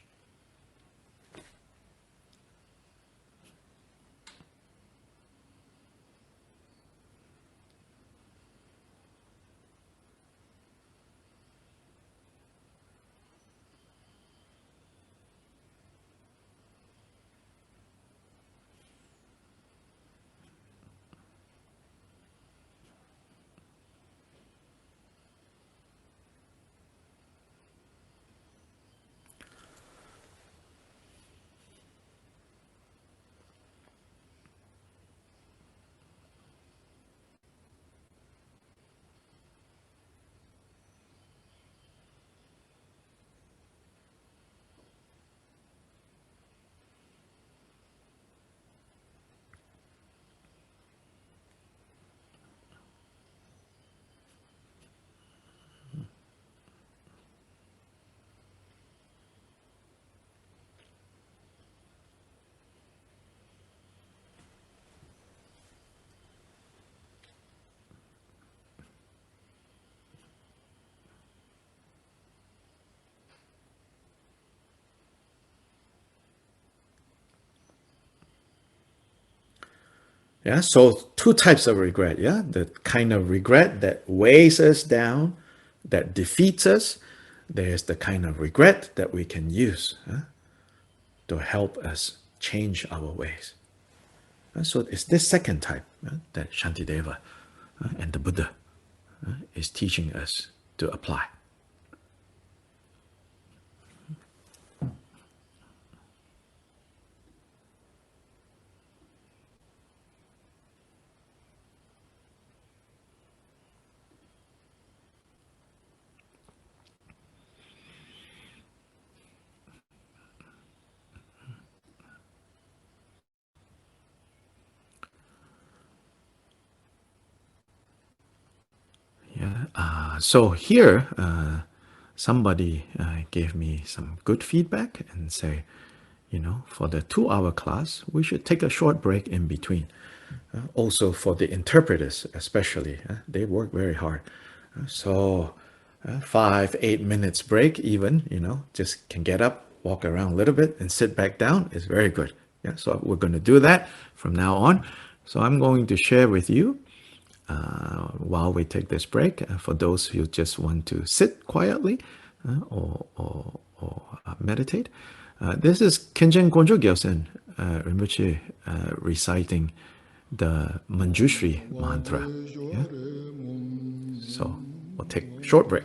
Yeah, so two types of regret, the kind of regret that weighs us down, that defeats us. There's the kind of regret that we can use to help us change our ways. So it's this second type that Shantideva and the Buddha is teaching us to apply. So here, somebody gave me some good feedback and say, for the 2-hour class, we should take a short break in between. Also for the interpreters, especially, they work very hard. So 5-8 minutes break even, just can get up, walk around a little bit and sit back down is very good. Yeah, so we're going to do that from now on. So I'm going to share with you while we take this break, for those who just want to sit quietly or meditate. This is Kenjen Gonjo Gyaltsen Rinpoche reciting the Manjushri mantra. Yeah? So we'll take a short break.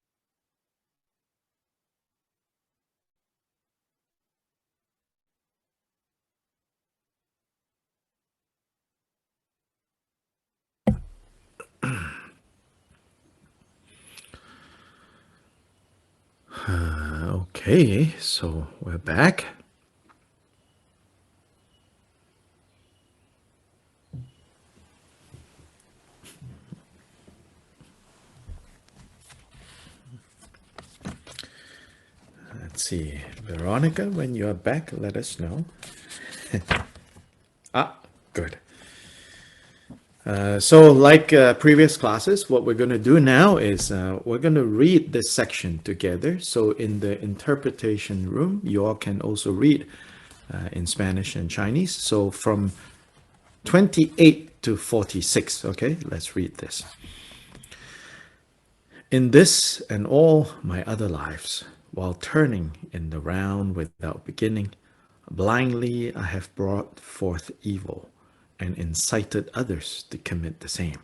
Okay, so we're back. Let's see, Veronica, when you are back, let us know. Good. So like previous classes, what we're going to do now is we're going to read this section together. So in the interpretation room, you all can also read in Spanish and Chinese. So from 28 to 46, okay, let's read this. In this and all my other lives, while turning in the round without beginning, blindly I have brought forth evil and incited others to commit the same.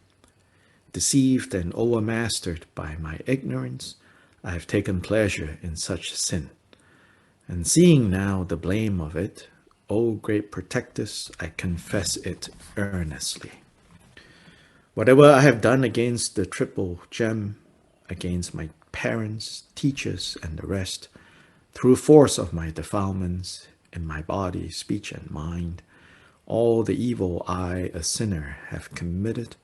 Deceived and overmastered by my ignorance, I have taken pleasure in such sin. And seeing now the blame of it, O great protectors, I confess it earnestly. Whatever I have done against the triple gem, against my parents, teachers, and the rest, through force of my defilements in my body, speech, and mind, all the evil I, a sinner, have committed,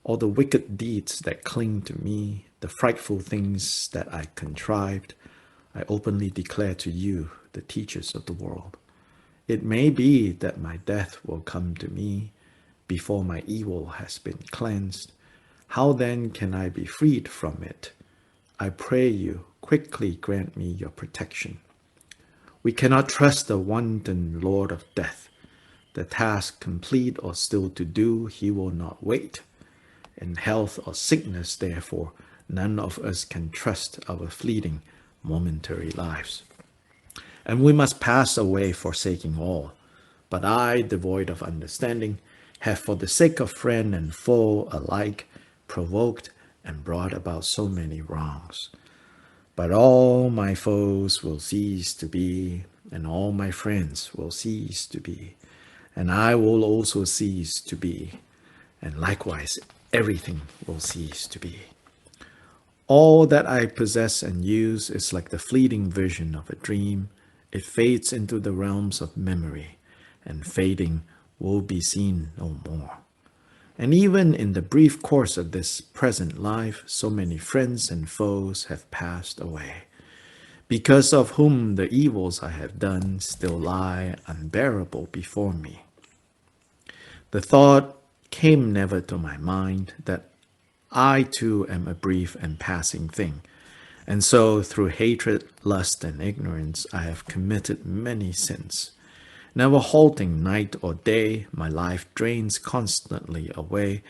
all the wicked deeds that cling to me, the frightful things that I contrived, I openly declare to you, the teachers of the world. It may be that my death will come to me before my evil has been cleansed. How then can I be freed from it? I pray you, quickly grant me your protection. We cannot trust the wanton Lord of Death. The task complete or still to do, he will not wait. In health or sickness, therefore, none of us can trust our fleeting, momentary lives. And we must pass away forsaking all. But I, devoid of understanding, have for the sake of friend and foe alike provoked and brought about so many wrongs. But all my foes will cease to be, and all my friends will cease to be, and I will also cease to be, and likewise everything will cease to be. All that I possess and use is like the fleeting vision of a dream. It fades into the realms of memory, and fading will be seen no more. And even in the brief course of this present life, so many friends and foes have passed away, because of whom the evils I have done still lie unbearable before me. The thought came never to my mind that I too am a brief and passing thing, and so through hatred, lust, and ignorance I have committed many sins. Never halting night or day, my life drains constantly away,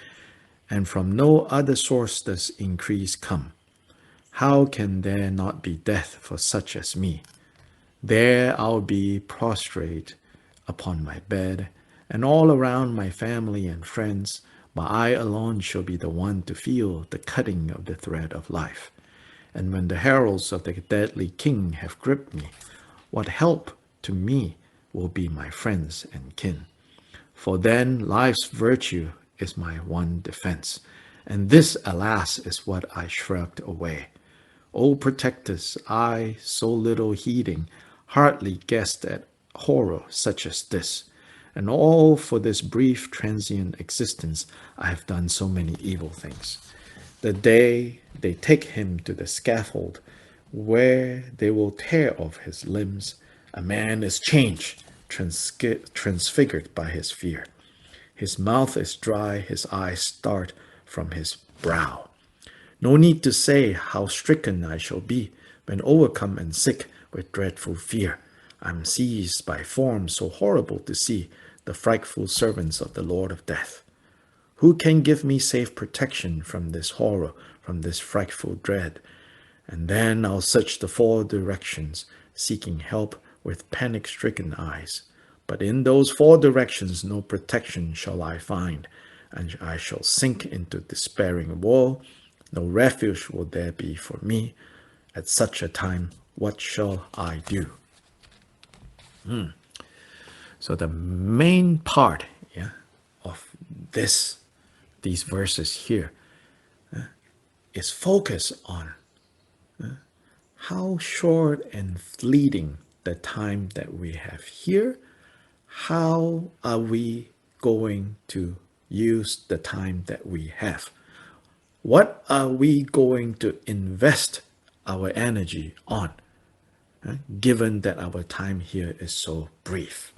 and from no other source does increase come. How can there not be death for such as me? There I'll be prostrate upon my bed, and all around my family and friends, but I alone shall be the one to feel the cutting of the thread of life. And when the heralds of the deadly king have gripped me, what help to me will be my friends and kin. For then life's virtue is my one defense, and this, alas, is what I shrugged away. O protectors, I, so little heeding, hardly guessed at horror such as this, and all for this brief transient existence I have done so many evil things. The day they take him to the scaffold, where they will tear off his limbs, a man is changed, transfigured by his fear. His mouth is dry, his eyes start from his brow. No need to say how stricken I shall be when overcome and sick with dreadful fear. I am seized by forms so horrible to see, the frightful servants of the Lord of Death. Who can give me safe protection from this horror, from this frightful dread? And then I'll search the four directions, seeking help with panic-stricken eyes. But in those four directions no protection shall I find, and I shall sink into despairing woe. No refuge will there be for me. At such a time, what shall I do? So the main part of these verses here is focus on how short and fleeting the time that we have here. How are we going to use the time that we have? What are we going to invest our energy on, given that our time here is so brief?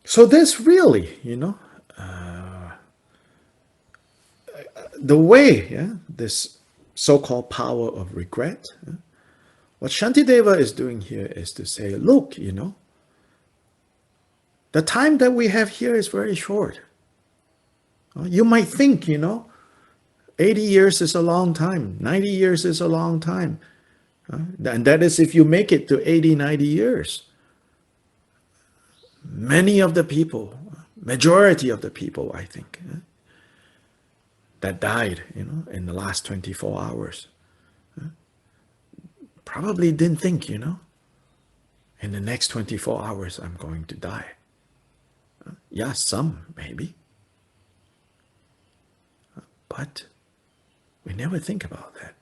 So this really, the way, this so-called power of regret, what Shantideva is doing here is to say, look, the time that we have here is very short. You might think, 80 years is a long time, 90 years is a long time. And that is if you make it to 80, 90 years. Many of the people, majority of the people, I think, that died, in the last 24 hours, probably didn't think, in the next 24 hours I'm going to die. Yeah, some maybe. But we never think about that.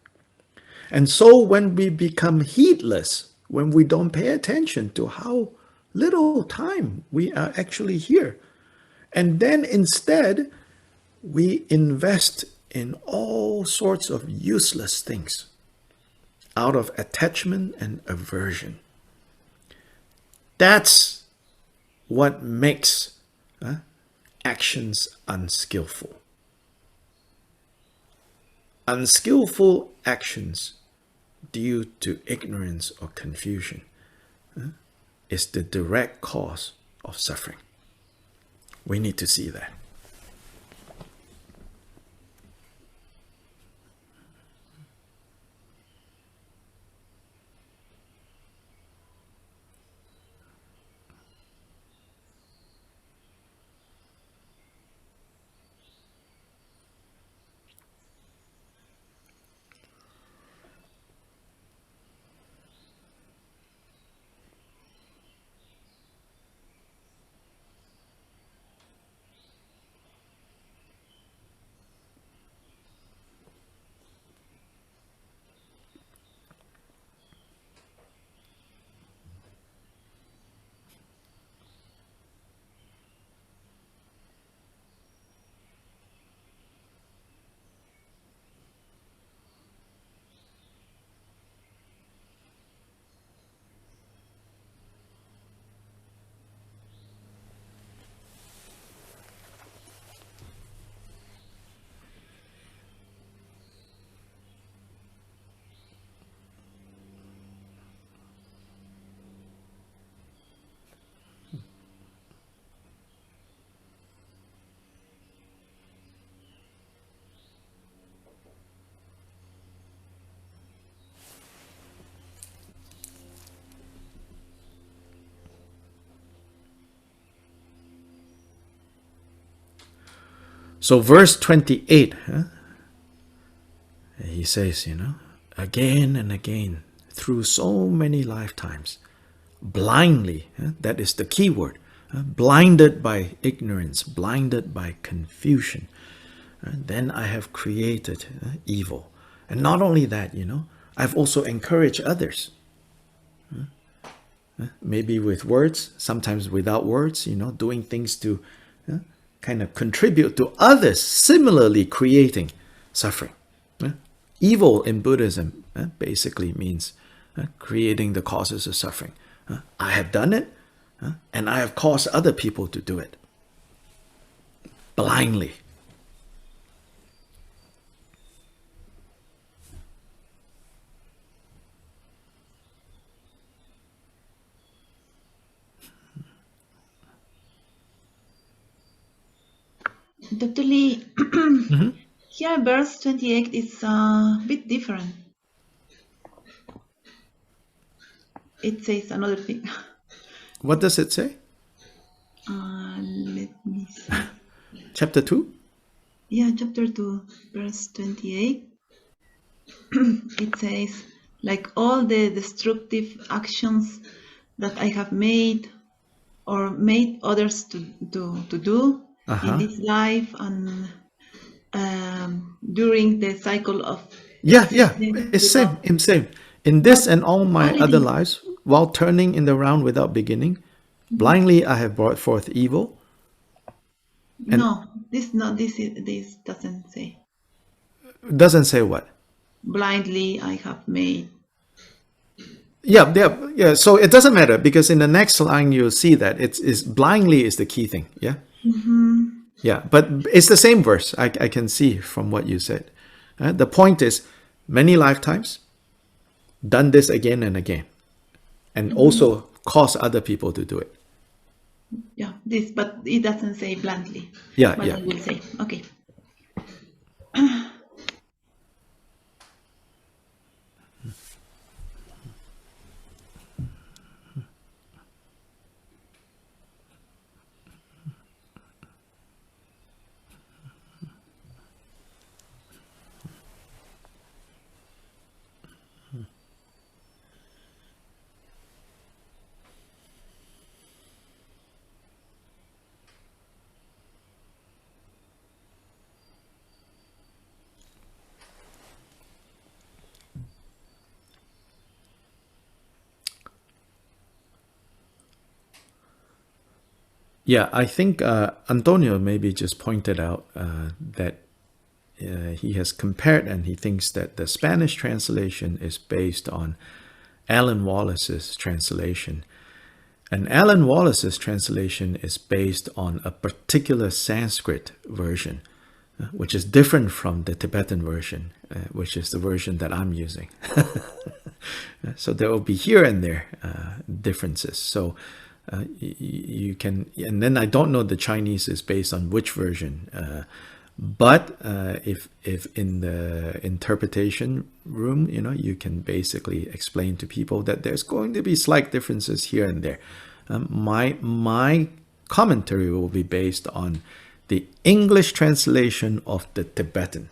And so when we become heedless, when we don't pay attention to how little time we are actually here, and then instead we invest in all sorts of useless things out of attachment and aversion. That's what makes actions unskillful. Unskillful actions due to ignorance or confusion is the direct cause of suffering. We need to see that. So verse 28, he says, again and again, through so many lifetimes, blindly, that is the key word, blinded by ignorance, blinded by confusion, then I have created evil. And not only that, I've also encouraged others. Maybe with words, sometimes without words, doing things to kind of contribute to others similarly creating suffering. Evil in Buddhism basically means creating the causes of suffering. I have done it, and I have caused other people to do it blindly. me, here verse 28 is a bit different. It says another thing. What does it say? Let me see. Chapter 2? Yeah, chapter 2, verse 28. It says, like all the destructive actions that I have made or made others to do in this life and during the cycle of Yeah, existence it's without- same. In this But and all my only other this. lives, while turning in the round without beginning, blindly I have brought forth evil. And- No, this doesn't say. It doesn't say what? Blindly I have made. Yeah. So it doesn't matter because in the next line you'll see that it's blindly is the key thing. Yeah. Yeah, but it's the same verse. I can see from what you said. The point is, many lifetimes, done this again and again, and also cause other people to do it. Yeah, this, but it doesn't say blindly. Yeah, But yeah. I will say, okay. Yeah, I think Antonio maybe just pointed out that he has compared and he thinks that the Spanish translation is based on Alan Wallace's translation. And Alan Wallace's translation is based on a particular Sanskrit version, which is different from the Tibetan version, which is the version that I'm using. So there will be here and there differences. So you can, and then I don't know the Chinese is based on which version, but if in the interpretation room, you can basically explain to people that there's going to be slight differences here and there. My commentary will be based on the English translation of the Tibetan.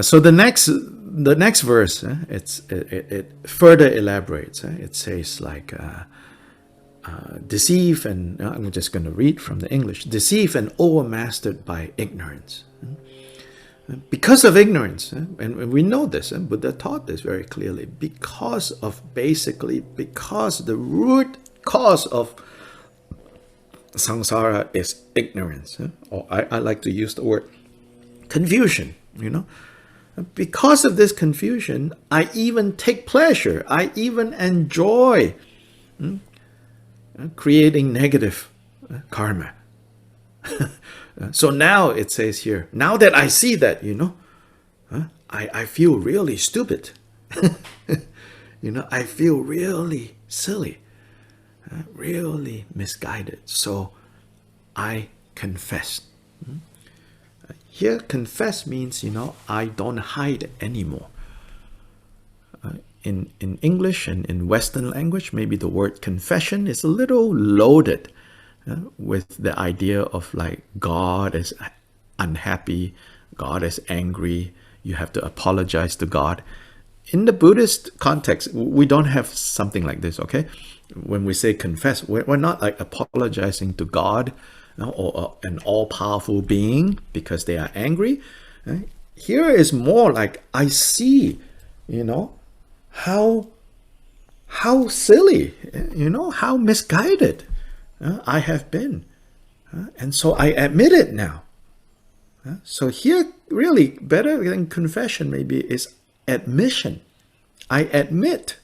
So the next verse, it further elaborates. It says like, deceive and, I'm just going to read from the English, deceive and overmastered by ignorance. Because of ignorance, and we know this, and Buddha taught this very clearly, because the root cause of samsara is ignorance, or I like to use the word confusion, Because of this confusion, I even take pleasure, I even enjoy creating negative karma. So now it says here, now that I see that, I feel really stupid. I feel really silly, really misguided. So I confess. Here, confess means, I don't hide anymore. In English and in Western language, maybe the word confession is a little loaded with the idea of like God is unhappy, God is angry, you have to apologize to God. In the Buddhist context, we don't have something like this, okay? When we say confess, we're not like apologizing to God or an all-powerful being because they are angry. Here is more like I see, how silly, how misguided I have been. And so I admit it now. So here, really, better than confession maybe is admission. I admit.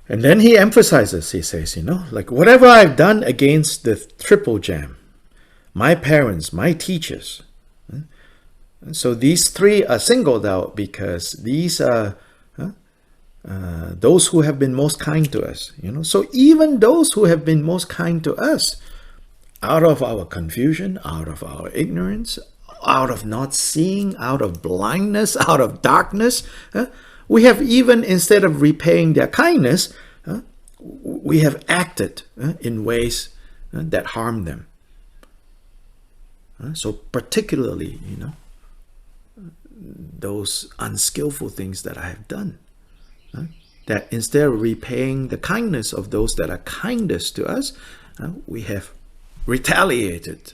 And then he emphasizes, he says, like whatever I've done against the triple jam, my parents, my teachers. So these three are singled out because these are those who have been most kind to us. So even those who have been most kind to us, out of our confusion, out of our ignorance, out of not seeing, out of blindness, out of darkness, we have even, instead of repaying their kindness, we have acted in ways that harm them. So particularly, those unskillful things that I have done, that instead of repaying the kindness of those that are kindest to us, we have retaliated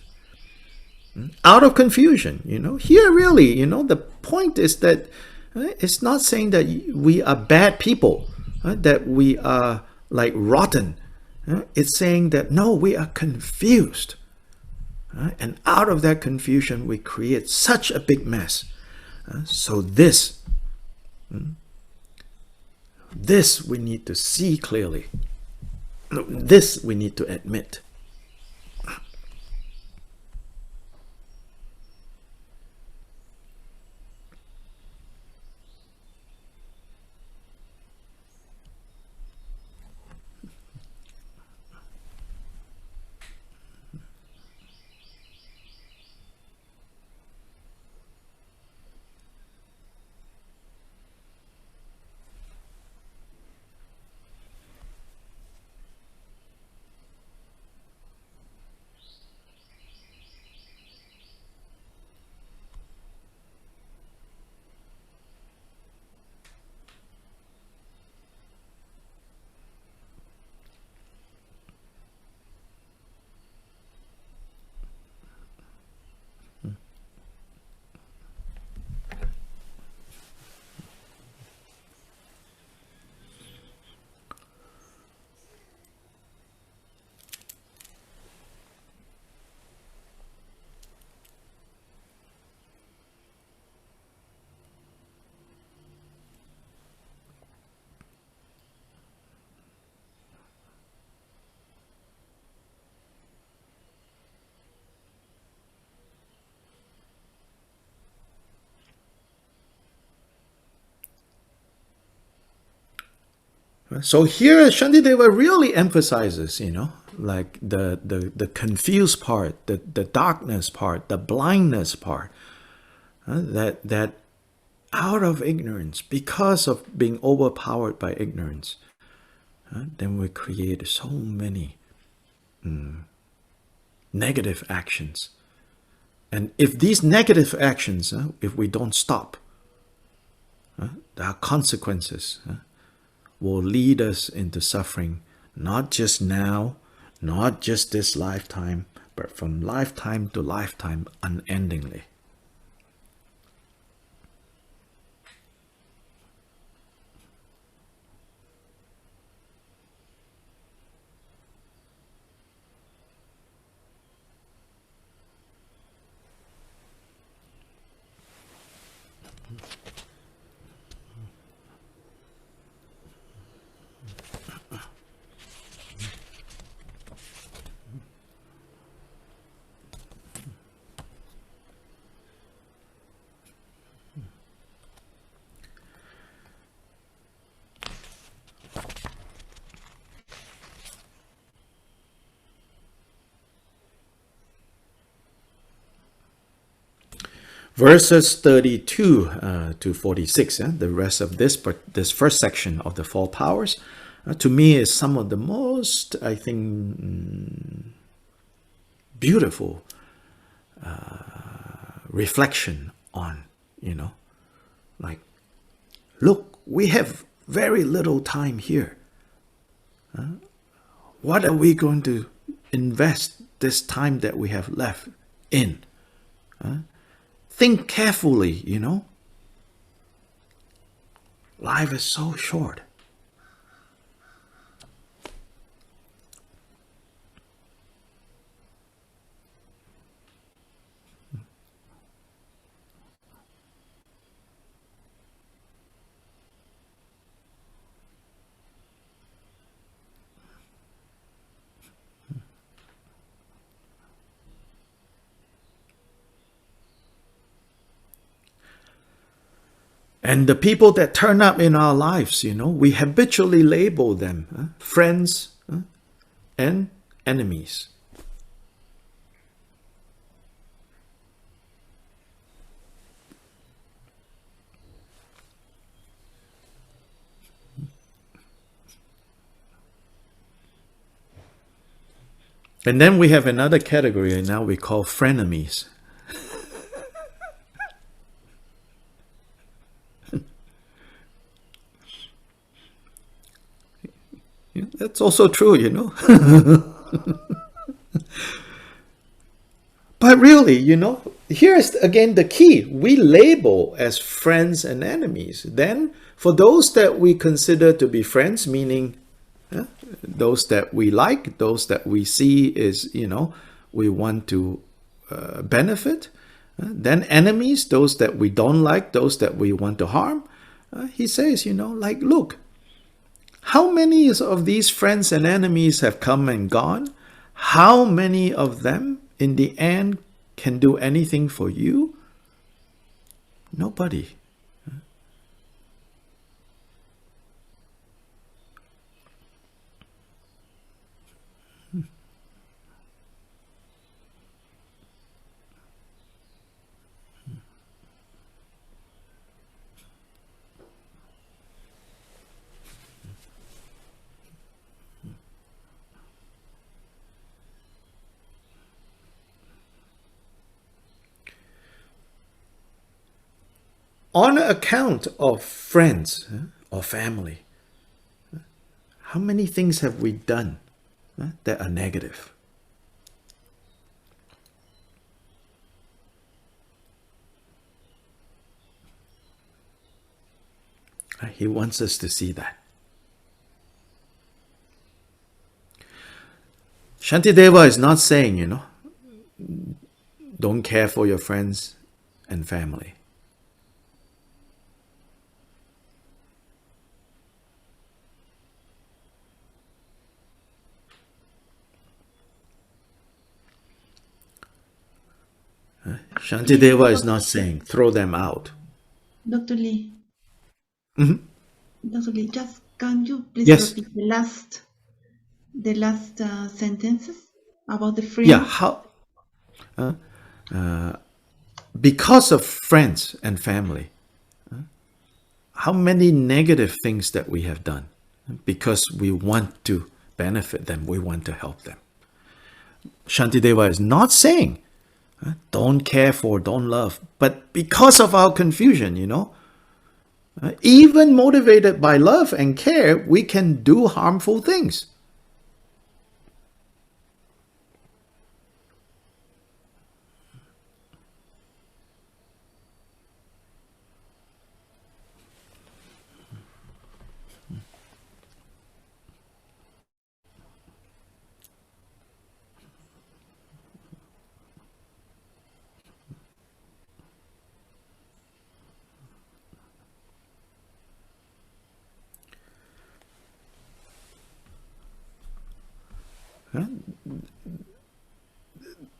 out of confusion. Here really, the point is that it's not saying that we are bad people, that we are like rotten. It's saying that no, we are confused. And out of that confusion, we create such a big mess. So this we need to see clearly. This we need to admit. So here Shantideva really emphasizes, like the confused part, the darkness part, the blindness part, that out of ignorance, because of being overpowered by ignorance, then we create so many negative actions. And if these negative actions, if we don't stop, there are consequences will lead us into suffering, not just now, not just this lifetime, but from lifetime to lifetime, unendingly. Verses 32 to 46, the rest of this first section of the four powers, to me is some of the most, I think, beautiful reflection on, like, look, we have very little time here. What are we going to invest this time that we have left in? Think carefully, Life is so short. And the people that turn up in our lives, we habitually label them friends and enemies. And then we have another category, and now we call frenemies. That's also true, But really, here's again the key. We label as friends and enemies. Then, for those that we consider to be friends, meaning those that we like, those that we see is, we want to benefit. Then enemies, those that we don't like, those that we want to harm. He says, like, look, how many of these friends and enemies have come and gone? How many of them, in the end, can do anything for you? Nobody. On account of friends or family, how many things have we done that are negative? He wants us to see that. Shantideva is not saying, don't care for your friends and family. Shantideva is not saying throw them out. Dr. Lee. Mm-hmm. Dr. Lee, just Can you please Yes. repeat the last sentences about the friends? Yeah, how because of friends and family, how many negative things that we have done because we want to benefit them, we want to help them. Shantideva is not saying don't care for, don't love, but because of our confusion, even motivated by love and care, we can do harmful things.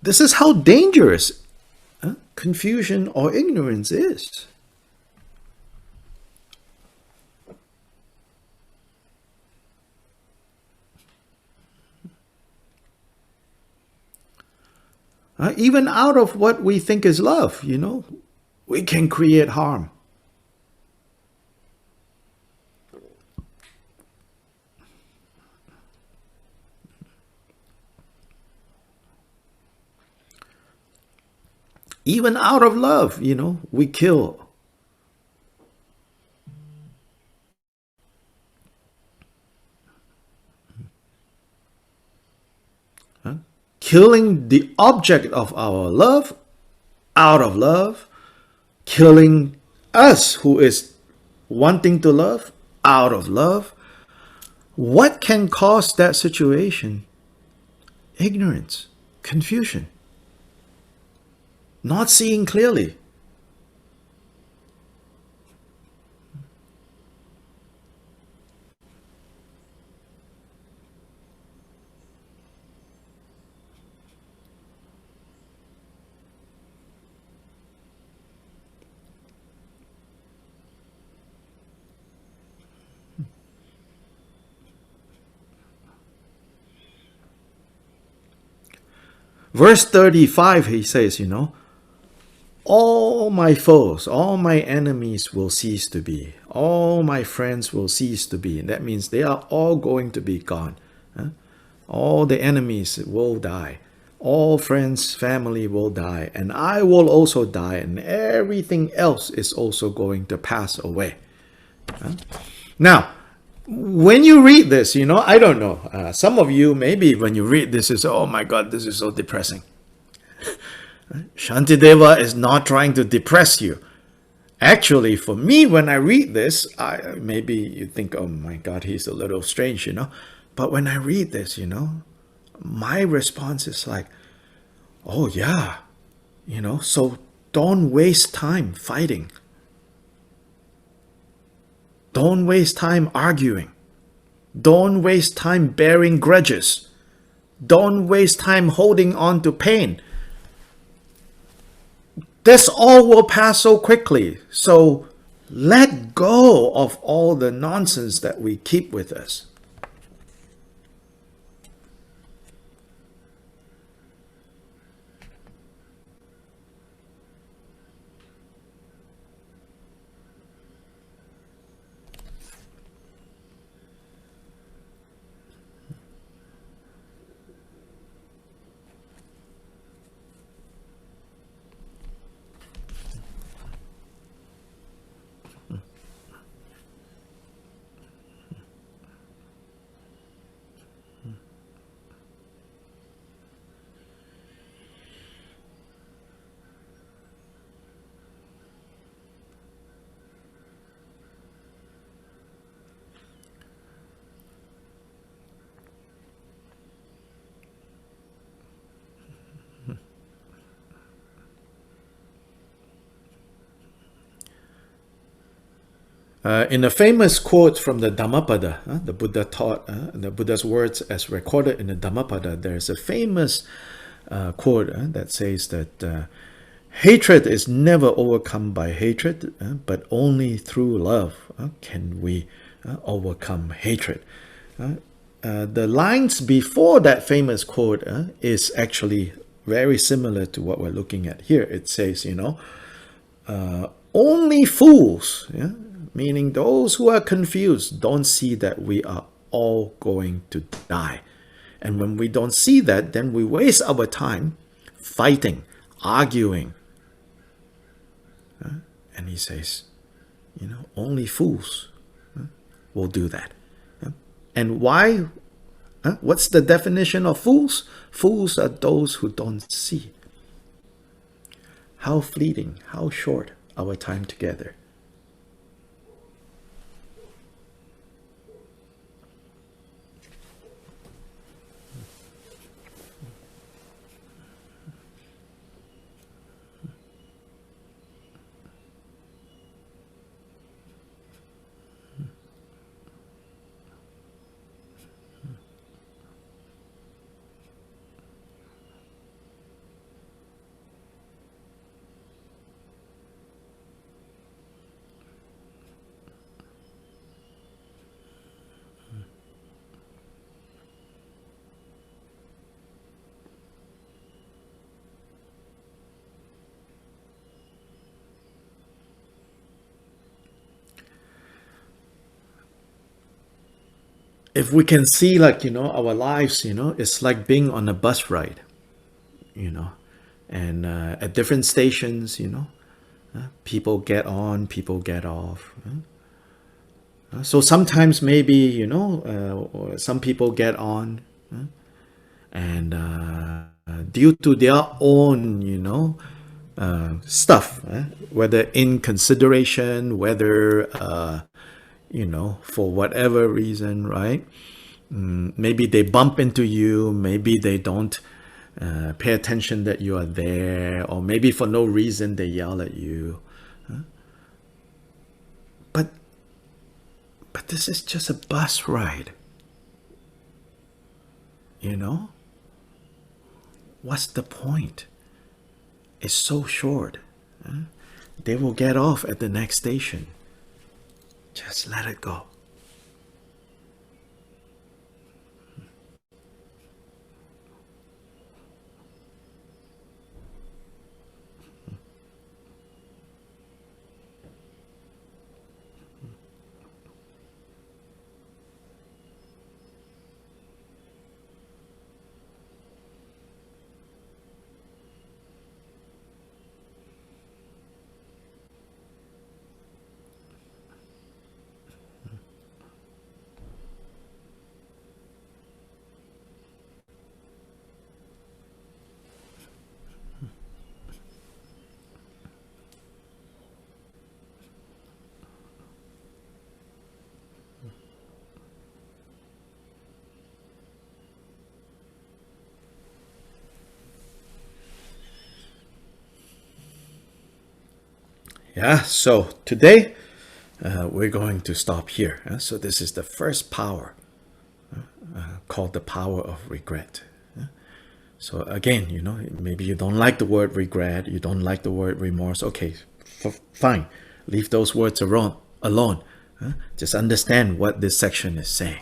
This is how dangerous confusion or ignorance is. Even out of what we think is love, we can create harm. Even out of love, we kill. Killing the object of our love out of love, killing us who is wanting to love out of love. What can cause that situation? Ignorance, confusion, not seeing clearly. Verse 35, he says, all my foes, all my enemies will cease to be. All my friends will cease to be. And that means they are all going to be gone. All the enemies will die. All friends, family will die. And I will also die. And everything else is also going to pass away. Now, when you read this, I don't know. Some of you, maybe when you read this, is, oh my God, this is so depressing. Shantideva is not trying to depress you. Actually, for me, when I read this, maybe you think, oh my God, he's a little strange, But when I read this, my response is like, oh yeah, so don't waste time fighting. Don't waste time arguing. Don't waste time bearing grudges. Don't waste time holding on to pain. This all will pass so quickly. So let go of all the nonsense that we keep with us. In a famous quote from the Dhammapada, the Buddha taught, the Buddha's words as recorded in the Dhammapada, there's a famous quote that says that hatred is never overcome by hatred, but only through love can we overcome hatred. The lines before that famous quote is actually very similar to what we're looking at here. It says, only fools, meaning those who are confused, don't see that we are all going to die. And when we don't see that, then we waste our time fighting, arguing. And he says, only fools will do that. And why? What's the definition of fools? Fools are those who don't see. How fleeting, how short our time together. If we can see, like, our lives, it's like being on a bus ride, and at different stations, people get on, people get off. So sometimes maybe, some people get on, and due to their own, stuff, whether in consideration, whether, for whatever reason, right? Maybe they bump into you, maybe they don't pay attention that you are there, or maybe for no reason they yell at you. But this is just a bus ride. What's the point? It's so short. They will get off at the next station. Just let it go. Yeah, so today we're going to stop here. So this is the first power called the power of regret. So again, maybe you don't like the word regret, you don't like the word remorse. Okay, fine. Leave those words alone. Just understand what this section is saying.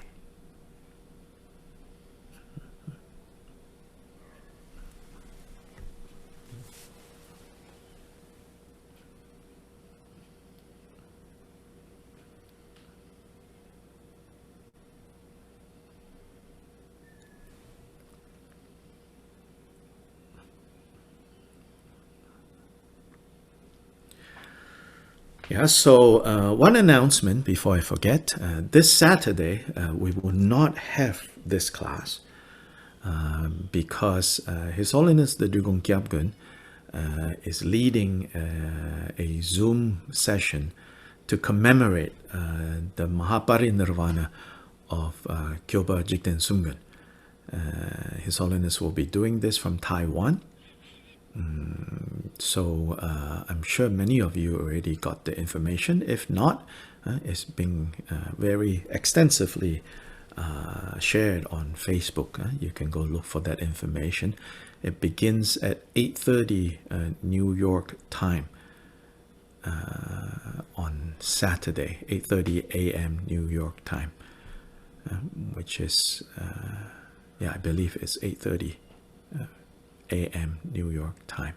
Yeah, so one announcement before I forget. This Saturday, we will not have this class because His Holiness the Drugong Kyabgun is leading a Zoom session to commemorate the Mahaparinirvana of Kyoba Jigten Sumgun. His Holiness will be doing this from Taiwan. So I'm sure many of you already got the information. If not, it's being very extensively shared on Facebook. You can go look for that information. It begins at 8:30 New York time on Saturday, 8:30 a.m. New York time, which is, yeah, I believe it's 8:30 a.m. New York time.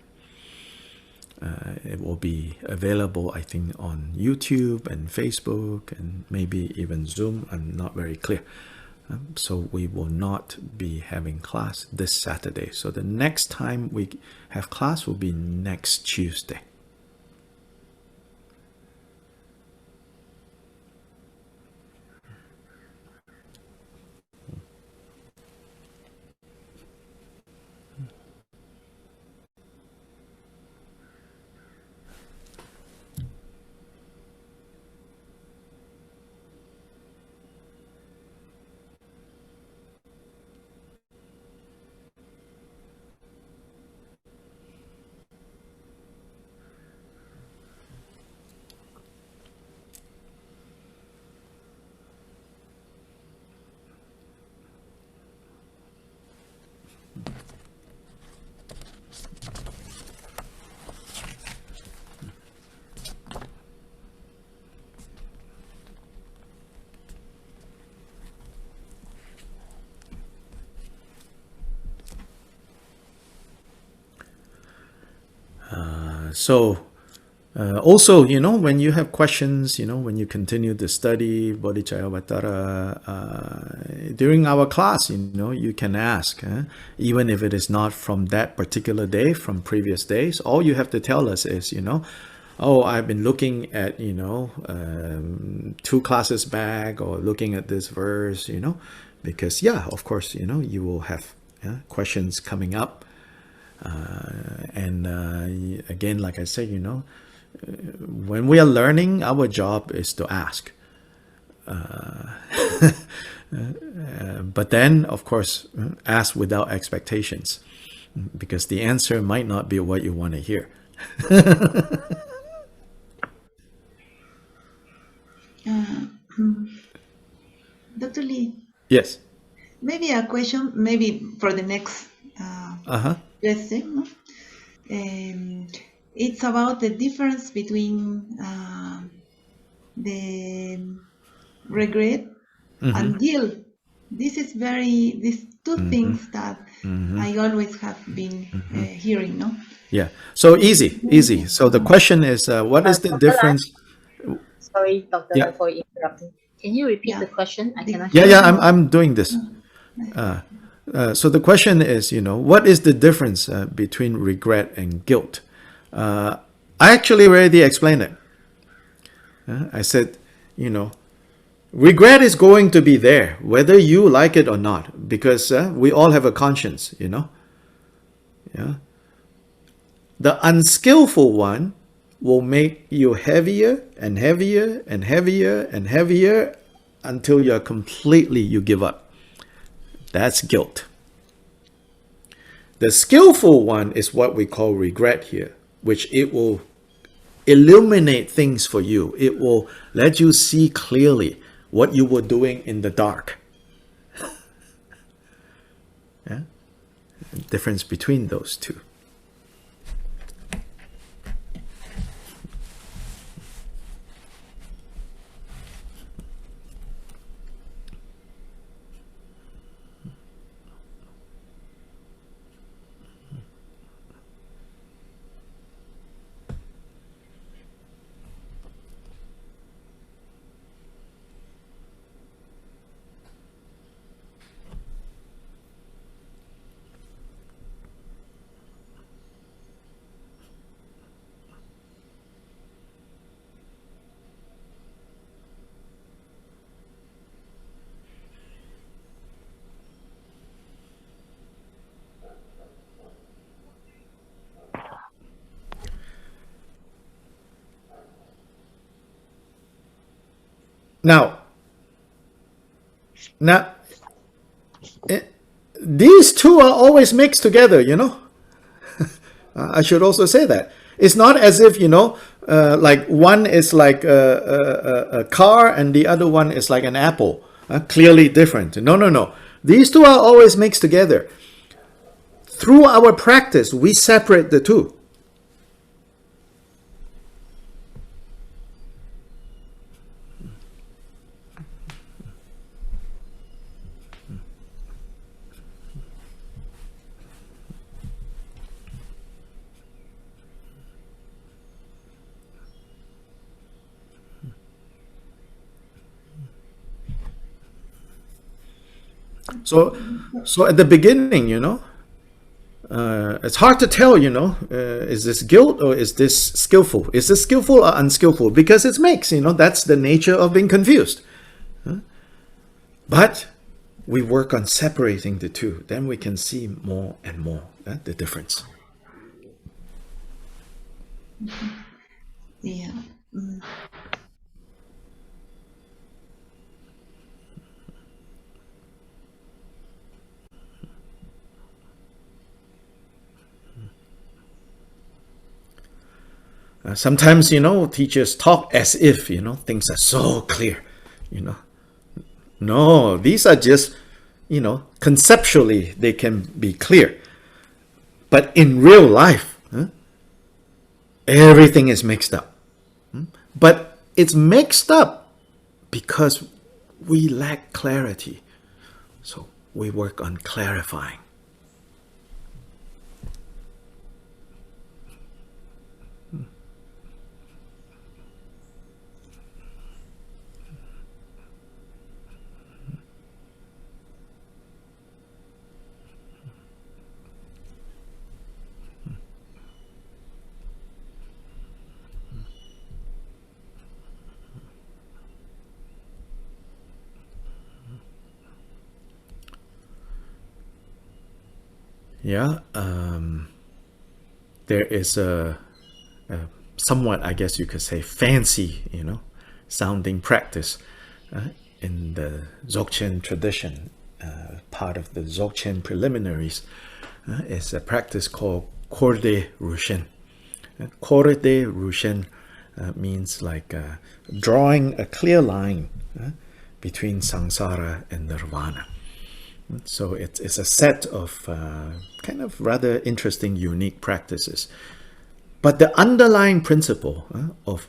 It will be available, I think, on YouTube and Facebook and maybe even Zoom. I'm not very clear. So we will not be having class this Saturday. So the next time we have class will be next Tuesday. Also, you know, when you have questions, you know, when you continue to study Bodhicharyavatara during our class, you know, you can ask, even if it is not from that particular day, from previous days. All you have to tell us is, you know, oh, I've been looking at, you know, 2 classes back, or looking at this verse, you know, because, yeah, of course, you know, you will have questions coming up. Again, like I said, you know, when we are learning, our job is to ask. But then, of course, ask without expectations, because the answer might not be what you want to hear. Dr. Lee, Yes. maybe a question, maybe for the next lesson. No? It's about the difference between the regret and guilt. These 2 things that I always have been hearing, no? Yeah. So easy. So the question is, what is the difference? Sorry, Dr. Yeah. for interrupting. Can you repeat the question? I cannot Yeah, hear. yeah, I'm doing this. So the question is, you know, what is the difference between regret and guilt? I actually already explained it. I said, you know, regret is going to be there, whether you like it or not, because we all have a conscience, you know. Yeah. The unskillful one will make you heavier and heavier and heavier and heavier until you give up. That's guilt. The skillful one is what we call regret here, which it will illuminate things for you. It will let you see clearly what you were doing in the dark. Yeah? The difference between those two. Now, these 2 are always mixed together, you know. I should also say that. It's not as if, you know, like one is like a car and the other one is like an apple. Clearly different. No. These 2 are always mixed together. Through our practice, we separate the 2. So at the beginning, it's hard to tell, is this guilt or is this skillful? Is this skillful or unskillful? Because it's mixed, that's the nature of being confused. But we work on separating the two. Then we can see more and more the difference. Yeah. Sometimes, teachers talk as if, things are so clear, No, these are just, conceptually they can be clear. But in real life, everything is mixed up. But it's mixed up because we lack clarity. So we work on clarifying. Yeah, there is a somewhat, I guess you could say, fancy, sounding practice in the Dzogchen tradition. Part of the Dzogchen preliminaries is a practice called Korde Rushen. Korde Rushen means like drawing a clear line between samsara and nirvana. So it's a set of kind of rather interesting, unique practices. But the underlying principle of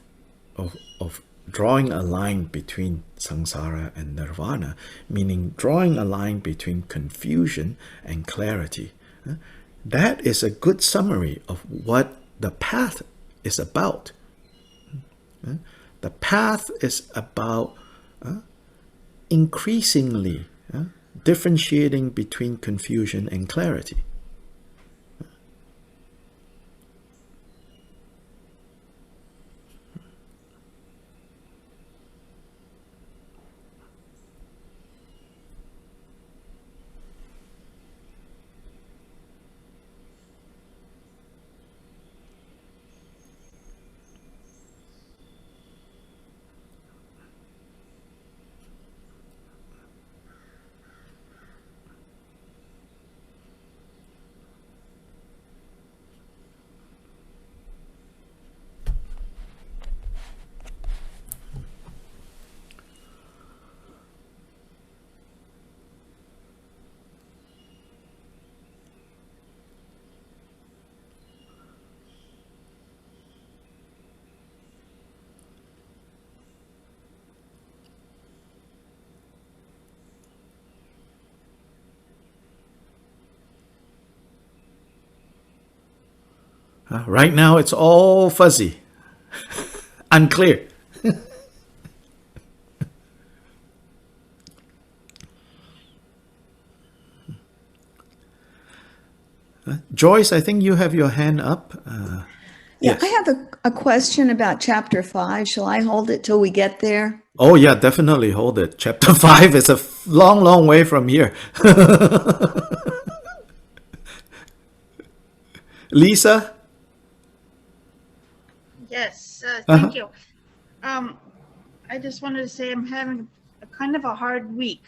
drawing a line between samsara and nirvana, meaning drawing a line between confusion and clarity, that is a good summary of what the path is about. The path is about increasingly differentiating between confusion and clarity. Right now, it's all fuzzy, unclear. Joyce, I think you have your hand up. Yeah, yes. I have a question about chapter 5. Shall I hold it till we get there? Oh, yeah, definitely hold it. Chapter 5 is a long, long way from here. Lisa? Yes, thank you. I just wanted to say I'm having a kind of a hard week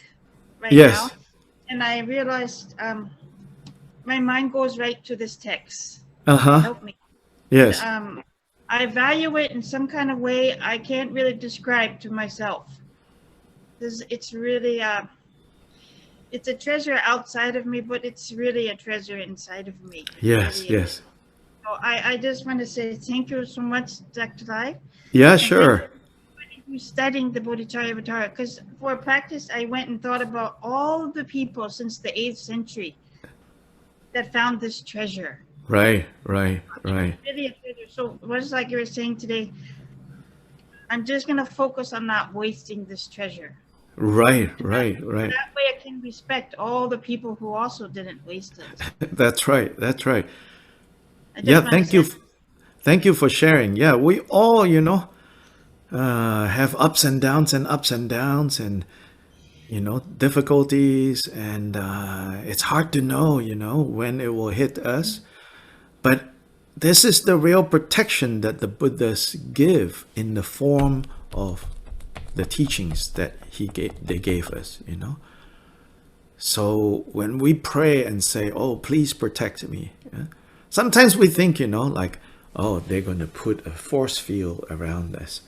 right now. And I realized my mind goes right to this text. Help me. Yes. I value it in some kind of way I can't really describe to myself. It's really, it's a treasure outside of me, but it's really a treasure inside of me. Yes, really yes. So I just want to say thank you so much, Dr. Lai. Yeah, sure. You studying the Bodhicharyavatara, because for practice, I went and thought about all the people since the 8th century that found this treasure. Right. Really a treasure. So what's like you were saying today, I'm just going to focus on not wasting this treasure. Right. That way I can respect all the people who also didn't waste it. That's right. Yeah, Thank you for sharing. Yeah, we all, have ups and downs and difficulties, and it's hard to know, when it will hit us. But this is the real protection that the Buddhas give in the form of the teachings that they gave us, So when we pray and say, "Oh, please protect me," sometimes we think, like, "Oh, they're going to put a force field around us."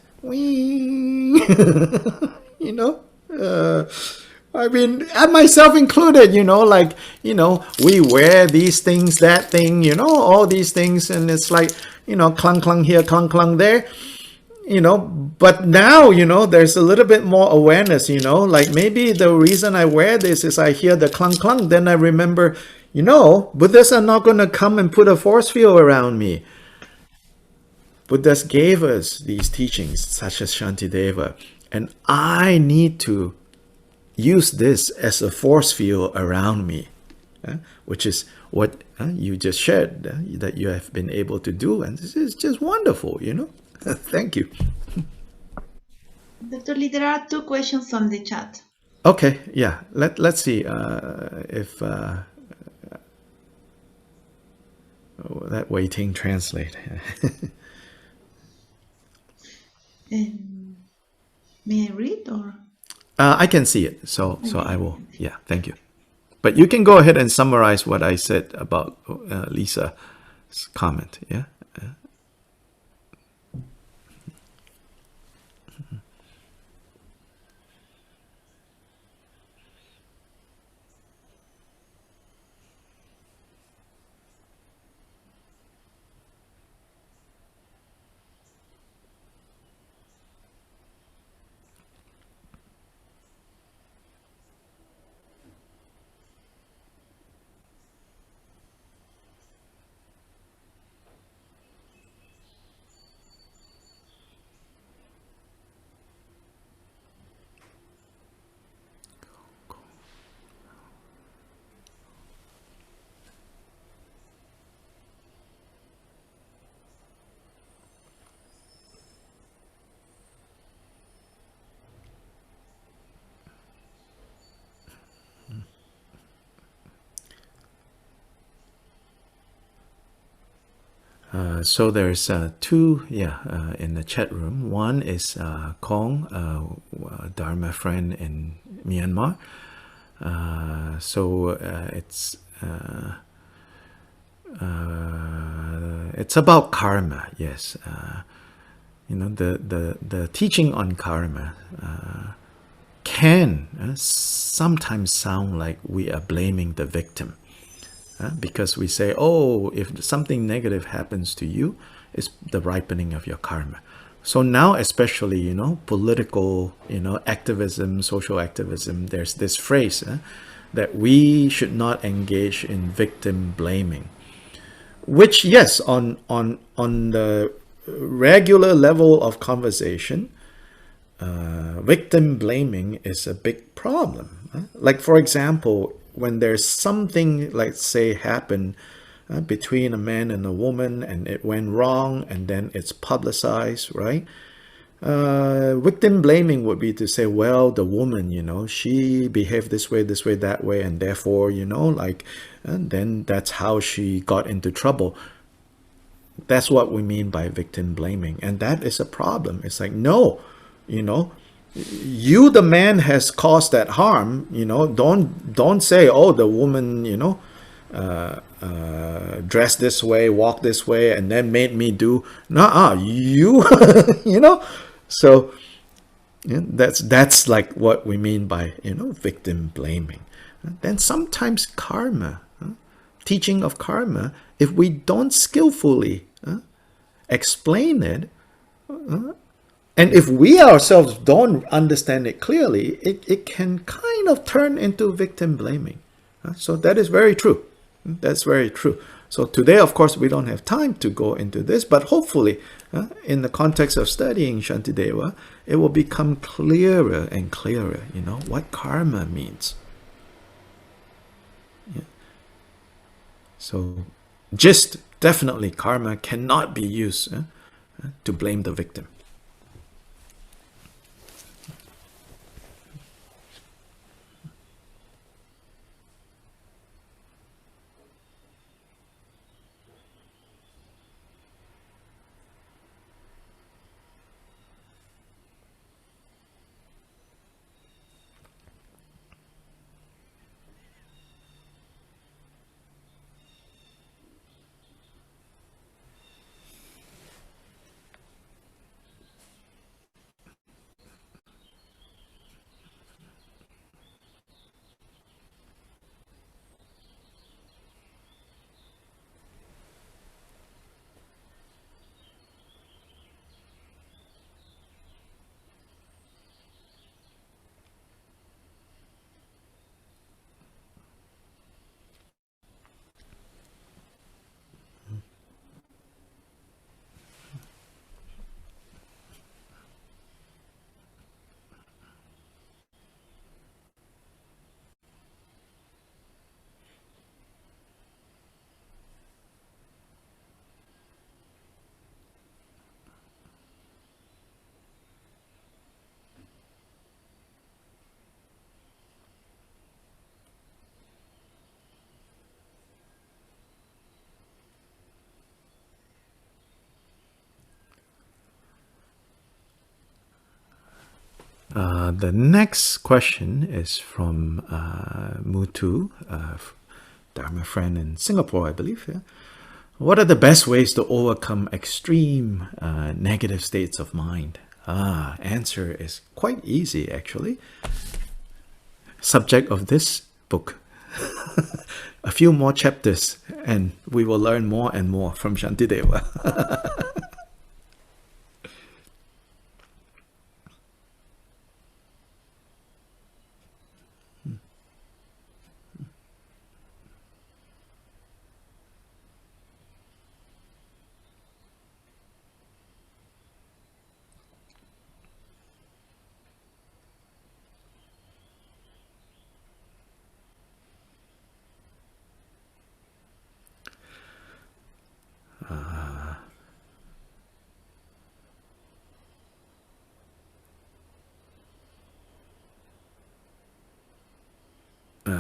I mean, and myself included, we wear these things, that thing, all these things, and it's like, clunk, clunk here, clunk, clunk there, but now, there's a little bit more awareness, like maybe the reason I wear this is I hear the clunk, clunk, then I remember, Buddhists are not going to come and put a force field around me. Buddhas gave us these teachings, such as Shantideva, and I need to use this as a force field around me, which is what you just shared, that you have been able to do, and this is just wonderful, Thank you. Dr. Lee, there are 2 questions on the chat. Okay, yeah, let's see if that waiting translate. May I read, or? I can see it, so I will. Yeah, thank you. But you can go ahead and summarize what I said about Lisa's comment. Yeah. So there's 2, in the chat room. One is Kong, a Dharma friend in Myanmar. It's about karma. Yes, the teaching on karma can sometimes sound like we are blaming the victim. Because we say, oh, if something negative happens to you, it's the ripening of your karma. So now, especially, political, activism, social activism, there's this phrase that we should not engage in victim blaming, which, yes, on the regular level of conversation, victim blaming is a big problem. Like, for example, when there's something, let's say, happen between a man and a woman, and it went wrong, and then it's publicized, right? Victim blaming would be to say, well, the woman, she behaved this way, that way, and therefore, and then that's how she got into trouble. That's what we mean by victim blaming, and that is a problem. It's like, no, you, the man, has caused that harm. Don't say, oh, the woman, dressed this way, walked this way, and then made me do. You, So that's like what we mean by victim blaming. Then sometimes karma, teaching of karma, if we don't skillfully explain it. And if we ourselves don't understand it clearly, it can kind of turn into victim blaming. So that is very true. That's very true. So today, of course, we don't have time to go into this, but hopefully, in the context of studying Shantideva, it will become clearer and clearer, what karma means. Yeah. So just definitely karma cannot be used to blame the victim. The next question is from Mutu, Dharma friend in Singapore, I believe. Yeah? What are the best ways to overcome extreme negative states of mind? Answer is quite easy, actually. Subject of this book. A few more chapters and we will learn more and more from Shantideva.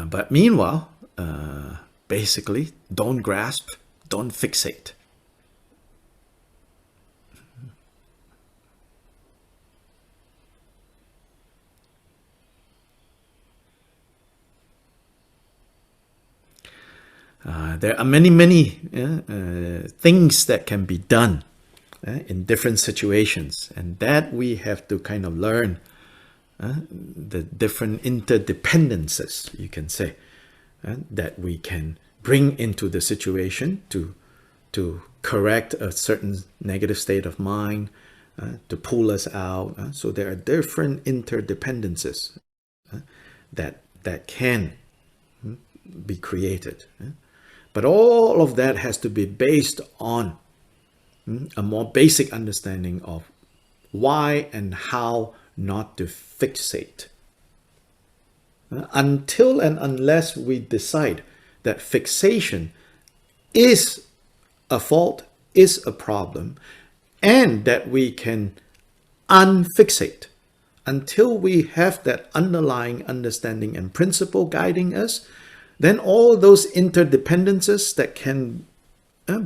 But meanwhile, basically, don't grasp, don't fixate. There are many things that can be done in different situations, and that we have to kind of learn the different interdependencies, you can say, that we can bring into the situation to correct a certain negative state of mind, to pull us out. So there are different interdependencies that can be created. But all of that has to be based on a more basic understanding of why and how not to fixate. Until and unless we decide that fixation is a fault, is a problem, and that we can unfixate, until we have that underlying understanding and principle guiding us, then all those interdependencies that can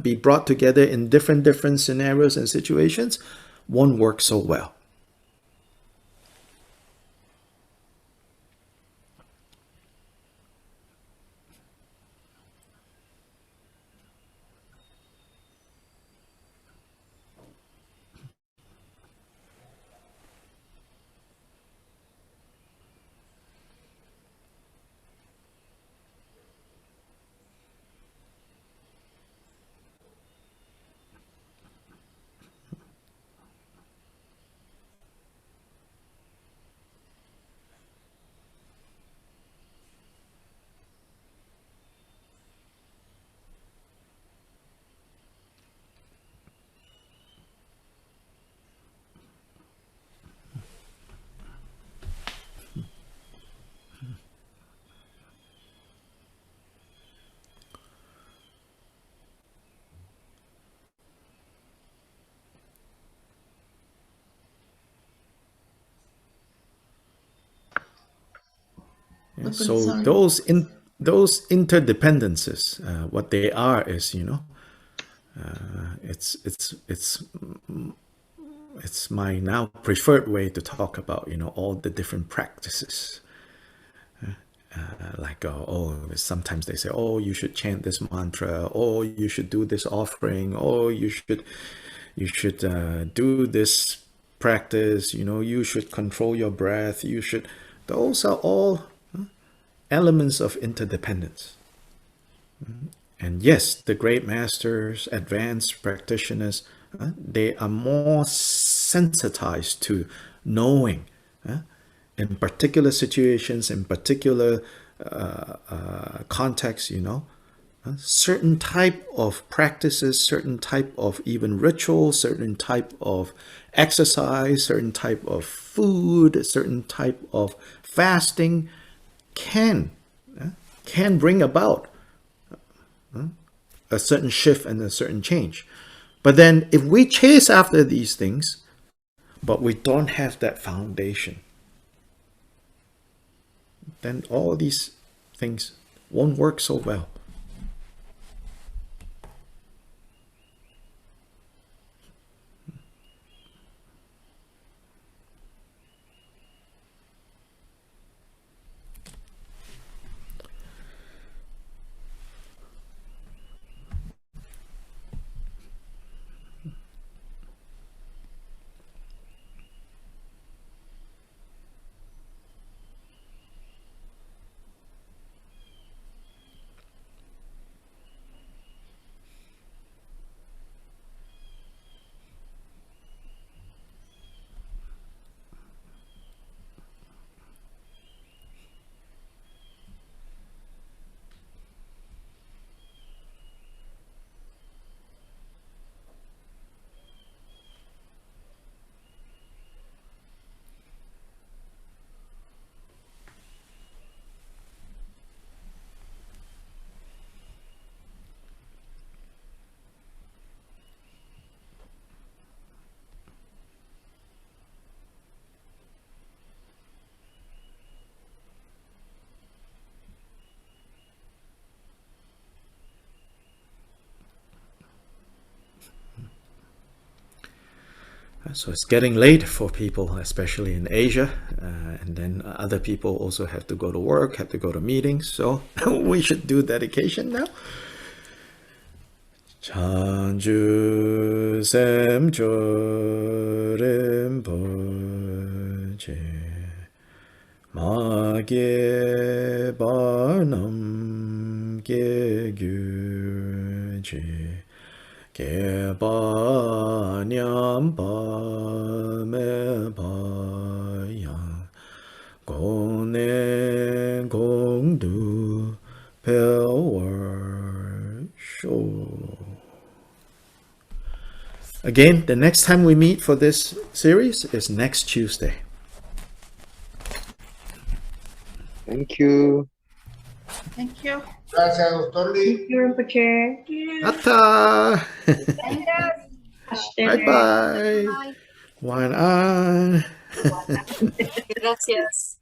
be brought together in different scenarios and situations won't work so well. Yeah, so those interdependencies, what they are is, it's my now preferred way to talk about, all the different practices. Sometimes they say, oh, you should chant this mantra, oh, you should do this offering, oh, you should do this practice, you should control your breath, those are all elements of interdependence. And yes, the great masters, advanced practitioners, they are more sensitized to knowing in particular situations, in particular contexts, certain type of practices, certain type of even rituals, certain type of exercise, certain type of food, certain type of fasting can bring about a certain shift and a certain change. But then if we chase after these things, but we don't have that foundation, then all these things won't work so well. So it's getting late for people, especially in Asia, and then other people also have to go to work, have to go to meetings, so we should do dedication now. Chanju semcho rinpoche ma ge barnam ge gyuche ge ba nyam ba me ba yang gong ne gong du pel war shou. Again, the next time we meet for this series is next Tuesday. Thank you. Thank you. Gracias, Dr. Lee. Thank you, Rinpoche. Atta! Bye. Bye-bye. One on. Gracias.